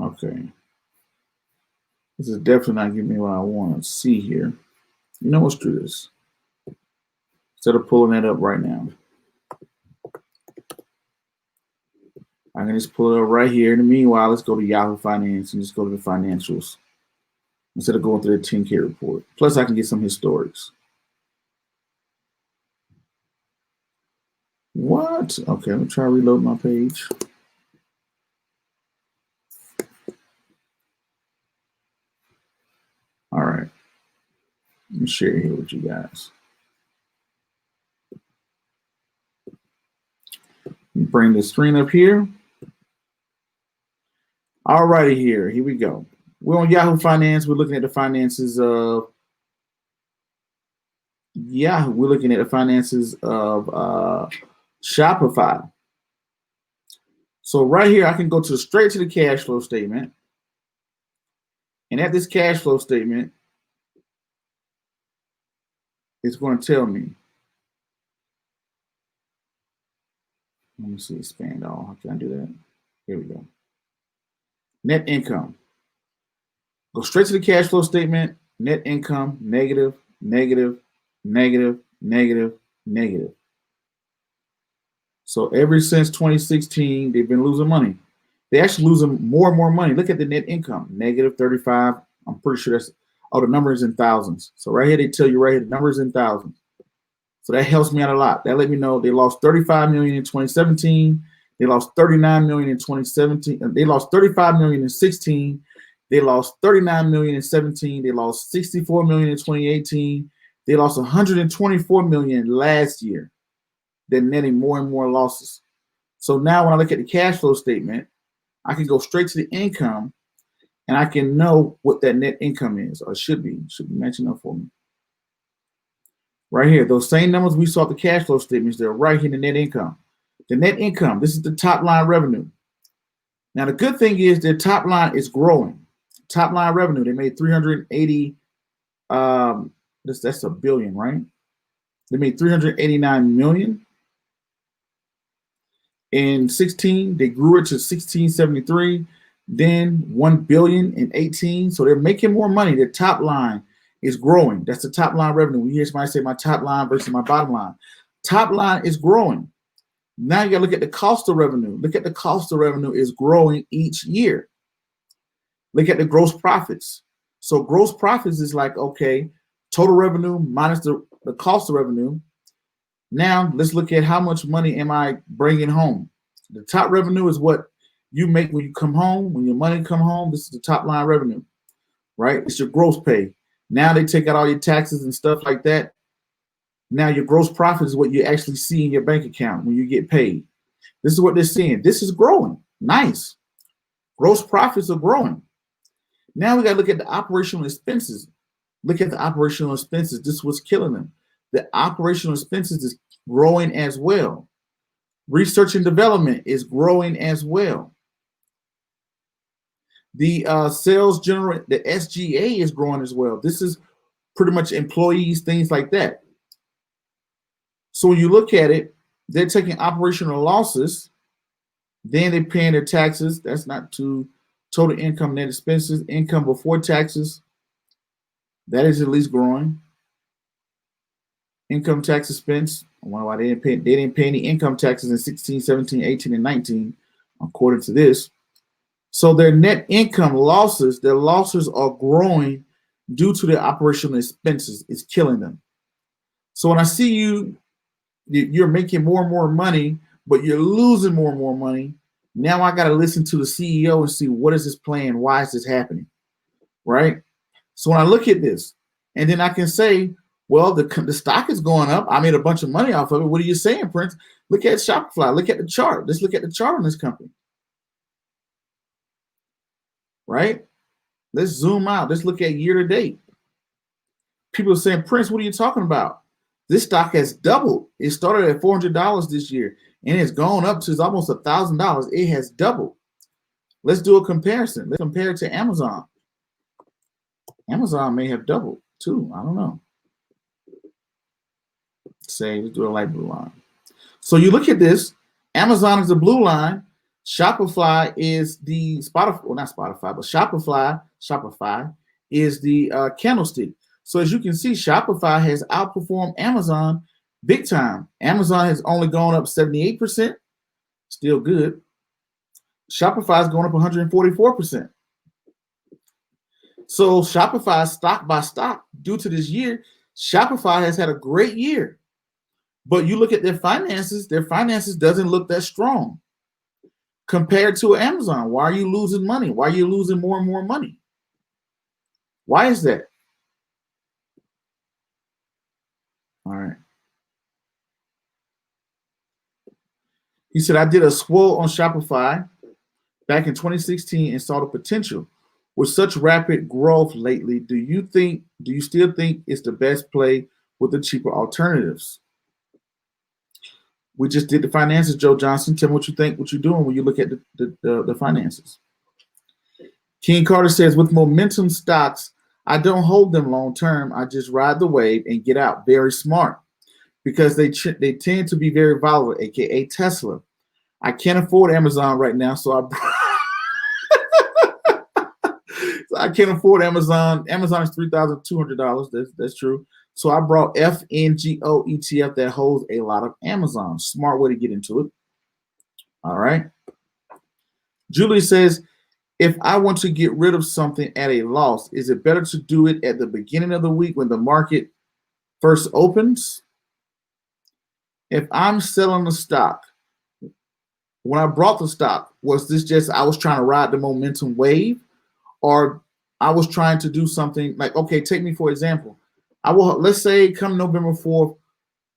Okay. This is definitely not giving me what I want to see here. You know, let's do this. Instead of pulling that up right now, I can just pull it up right here. In the meanwhile, let's go to Yahoo Finance and just go to the financials instead of going through the 10K report. Plus, I can get some historics. What? Okay, let me try to reload my page. All right. Let me share here with you guys. Bring the screen up here. All righty, here we go. We're on Yahoo Finance. We're looking at the finances of Yahoo. We're looking at the finances of Shopify. So right here, I can go straight to the cash flow statement. And at this cash flow statement, it's going to tell me. Let me see, expand all. How can I do that? Here we go. Net income. Go straight to the cash flow statement. Net income, negative, negative, negative, negative, negative. So ever since 2016, they've been losing money. They're actually losing more and more money. Look at the net income, negative 35. I'm pretty sure that's, the number is in thousands. So right here, they tell you right here, the number is in thousands. So that helps me out a lot. That let me know they lost 35 million in 2017. They lost 39 million in 2017. They lost 35 million in 16. They lost 39 million in 17. They lost 64 million in 2018. They lost 124 million last year. They're netting more and more losses. So now when I look at the cash flow statement, I can go straight to the income and I can know what that net income is, or should be matching up for me. Right here, those same numbers we saw at the cash flow statements, they're right here in the net income. The net income, this is the top line revenue. Now, the good thing is their top line is growing. Top line revenue, they made 380, that's a billion, right? They made 389 million. In 16, they grew it to 1673, then 1 billion in 18. So they're making more money. Their top line is growing. That's the top line revenue. When you hear somebody say my top line versus my bottom line, top line is growing. Now you got to look at the cost of revenue. Look at the cost of revenue is growing each year. Look at the gross profits. So gross profits is like, okay, total revenue minus the cost of revenue. Now let's look at how much money am I bringing home. The top revenue is what you make when you come home, when your money come home. This is the top line revenue, right? It's your gross pay. Now they take out all your taxes and stuff like that. Now your gross profit is what you actually see in your bank account when you get paid. This is what they're seeing. This is growing. Nice. Gross profits are growing. Now we got to look at the operational expenses. Look at the operational expenses. This is what's killing them. The operational expenses is growing as well. Research and development is growing as well. The sales generate, the SGA is growing as well. This is pretty much employees, things like that. So when you look at it, they're taking operational losses, then they're paying their taxes. That's not to total income, net expenses, income before taxes. That is at least growing. Income tax expense. I wonder why they didn't pay any income taxes in 16, 17, 18, and 19, according to this. So their net income losses, their losses are growing due to their operational expenses. It's killing them. So when I see you're making more and more money, but you're losing more and more money, now I got to listen to the CEO and see what is this plan? Why is this happening? Right? So when I look at this, and then I can say, well, the stock is going up. I made a bunch of money off of it. What are you saying, Prince? Look at Shopify. Look at the chart. Let's look at the chart on this company. Right? Let's zoom out. Let's look at year to date. People are saying, Prince, what are you talking about? This stock has doubled. It started at $400 this year, and it's gone up to almost $1,000. It has doubled. Let's do a comparison. Let's compare it to Amazon. Amazon may have doubled too. I don't know. Say, let's do a light blue line. So you look at this. Amazon is the blue line. Shopify is the Spotify, well, not Spotify, but Shopify is the candlestick. So as you can see, Shopify has outperformed Amazon big time. Amazon has only gone up 78%, still good. Shopify is going up 144%. So Shopify, stock by stock, due to this year, Shopify has had a great year. But you look at their finances doesn't look that strong compared to Amazon. Why are you losing money? Why are you losing more and more money? Why is that? All right. He said, I did a swirl on Shopify back in 2016 and saw the potential. With such rapid growth lately, do you still think it's the best play with the cheaper alternatives? We just did the finances, Joe Johnson. Tell me what you think, what you're doing when you look at the finances. King Carter says, with momentum stocks, I don't hold them long term. I just ride the wave and get out. Very smart, because they tend to be very volatile, aka Tesla. I can't afford Amazon right now, so I can't afford Amazon. Amazon is $3,200. That's true. So I brought FNGO ETF that holds a lot of Amazon. Smart way to get into it. All right. Julie says, if I want to get rid of something at a loss, is it better to do it at the beginning of the week when the market first opens? If I'm selling the stock, when I brought the stock, was this just I was trying to ride the momentum wave, or I was trying to do something like, okay, take me for example. Let's say come November 4th,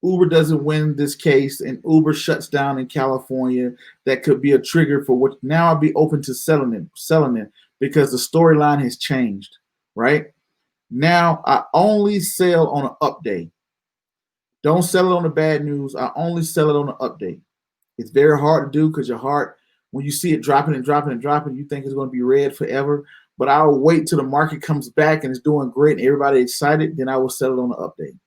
Uber doesn't win this case and Uber shuts down in California. That could be a trigger for what now I'll be open to selling it because the storyline has changed, right? Now I only sell on an up day. Don't sell it on the bad news. I only sell it on an update. It's very hard to do because your heart, when you see it dropping and dropping and dropping, you think it's going to be red forever. But I'll wait till the market comes back and it's doing great and everybody excited. Then I will sell it on the update.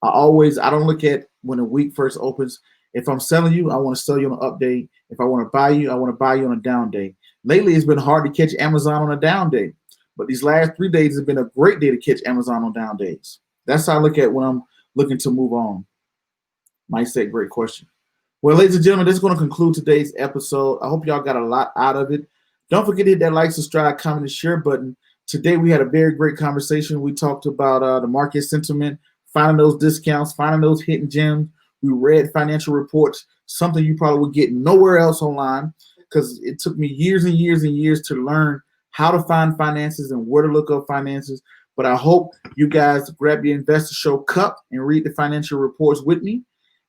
I don't look at when a week first opens. If I'm selling you, I want to sell you on an update. If I want to buy you, I want to buy you on a down day. Lately, it's been hard to catch Amazon on a down day. But these last 3 days have been a great day to catch Amazon on down days. That's how I look at when I'm looking to move on. Mike said, great question. Well, ladies and gentlemen, this is going to conclude today's episode. I hope y'all got a lot out of it. Don't forget to hit that like, subscribe, comment, and share button. Today, we had a very great conversation. We talked about the market sentiment, finding those discounts, finding those hidden gems. We read financial reports, something you probably would get nowhere else online because it took me years and years and years to learn how to find finances and where to look up finances. But I hope you guys grab your Investor Show cup and read the financial reports with me.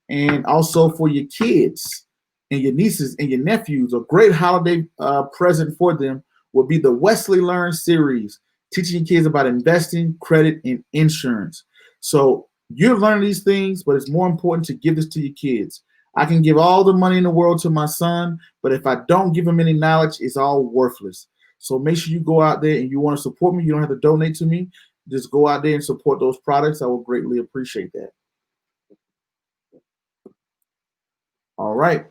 And also for your kids and your nieces and your nephews, a great holiday present for them will be the Wesley Learn series, teaching kids about investing, credit, and insurance. So you're learning these things, but it's more important to give this to your kids. I can give all the money in the world to my son, but if I don't give him any knowledge, it's all worthless. So make sure you go out there and you want to support me. You don't have to donate to me. Just go out there and support those products. I will greatly appreciate that. All right.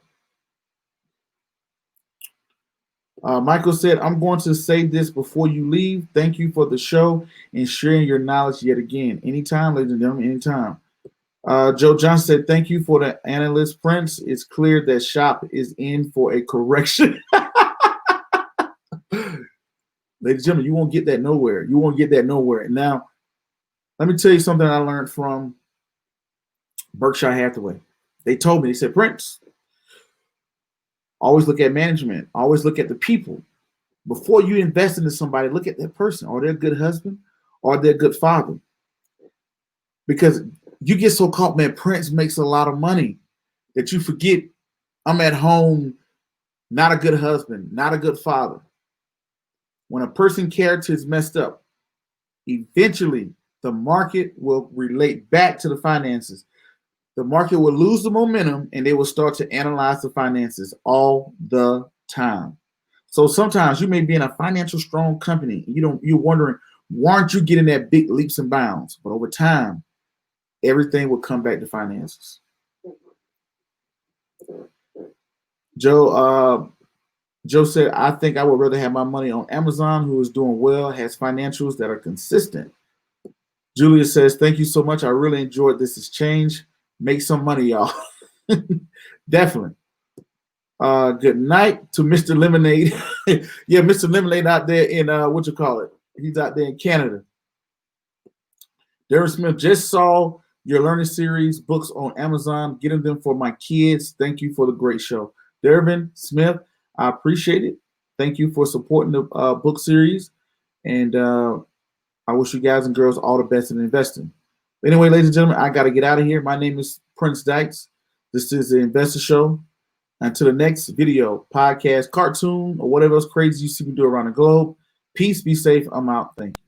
Michael said, I'm going to say this before you leave. Thank you for the show and sharing your knowledge yet again. Anytime, ladies and gentlemen, anytime. Joe Johnson said, thank you for the analyst, Prince. It's clear that Shop is in for a correction. Ladies and gentlemen, you won't get that nowhere. You won't get that nowhere. Now, let me tell you something I learned from Berkshire Hathaway. They told me, they said, Prince, always look at management. Always look at the people. Before you invest into somebody, look at that person. Are they a good husband? Are they a good father? Because you get so caught, man, Prince makes a lot of money that you forget I'm at home, not a good husband, not a good father. When a person's character is messed up, eventually the market will relate back to the finances. The market will lose the momentum and they will start to analyze the finances all the time. So sometimes you may be in a financial strong company. You're wondering, why aren't you getting that big leaps and bounds? But over time, everything will come back to finances. Joe said, I think I would rather have my money on Amazon, who is doing well, has financials that are consistent. Julia says, thank you so much. I really enjoyed this exchange. Make some money, y'all. Definitely. Good night to Mr. Lemonade. Yeah, Mr. Lemonade out there in what you call it? He's out there in Canada. Darren Smith just saw your learning series books on Amazon, getting them for my kids. Thank you for the great show. Darren Smith, I appreciate it. Thank you for supporting the book series. And I wish you guys and girls all the best in investing. Anyway, ladies and gentlemen, I got to get out of here. My name is Prince Dykes. This is the Investor Show. Until the next video, podcast, cartoon, or whatever else crazy you see me do around the globe. Peace, be safe. I'm out. Thank you.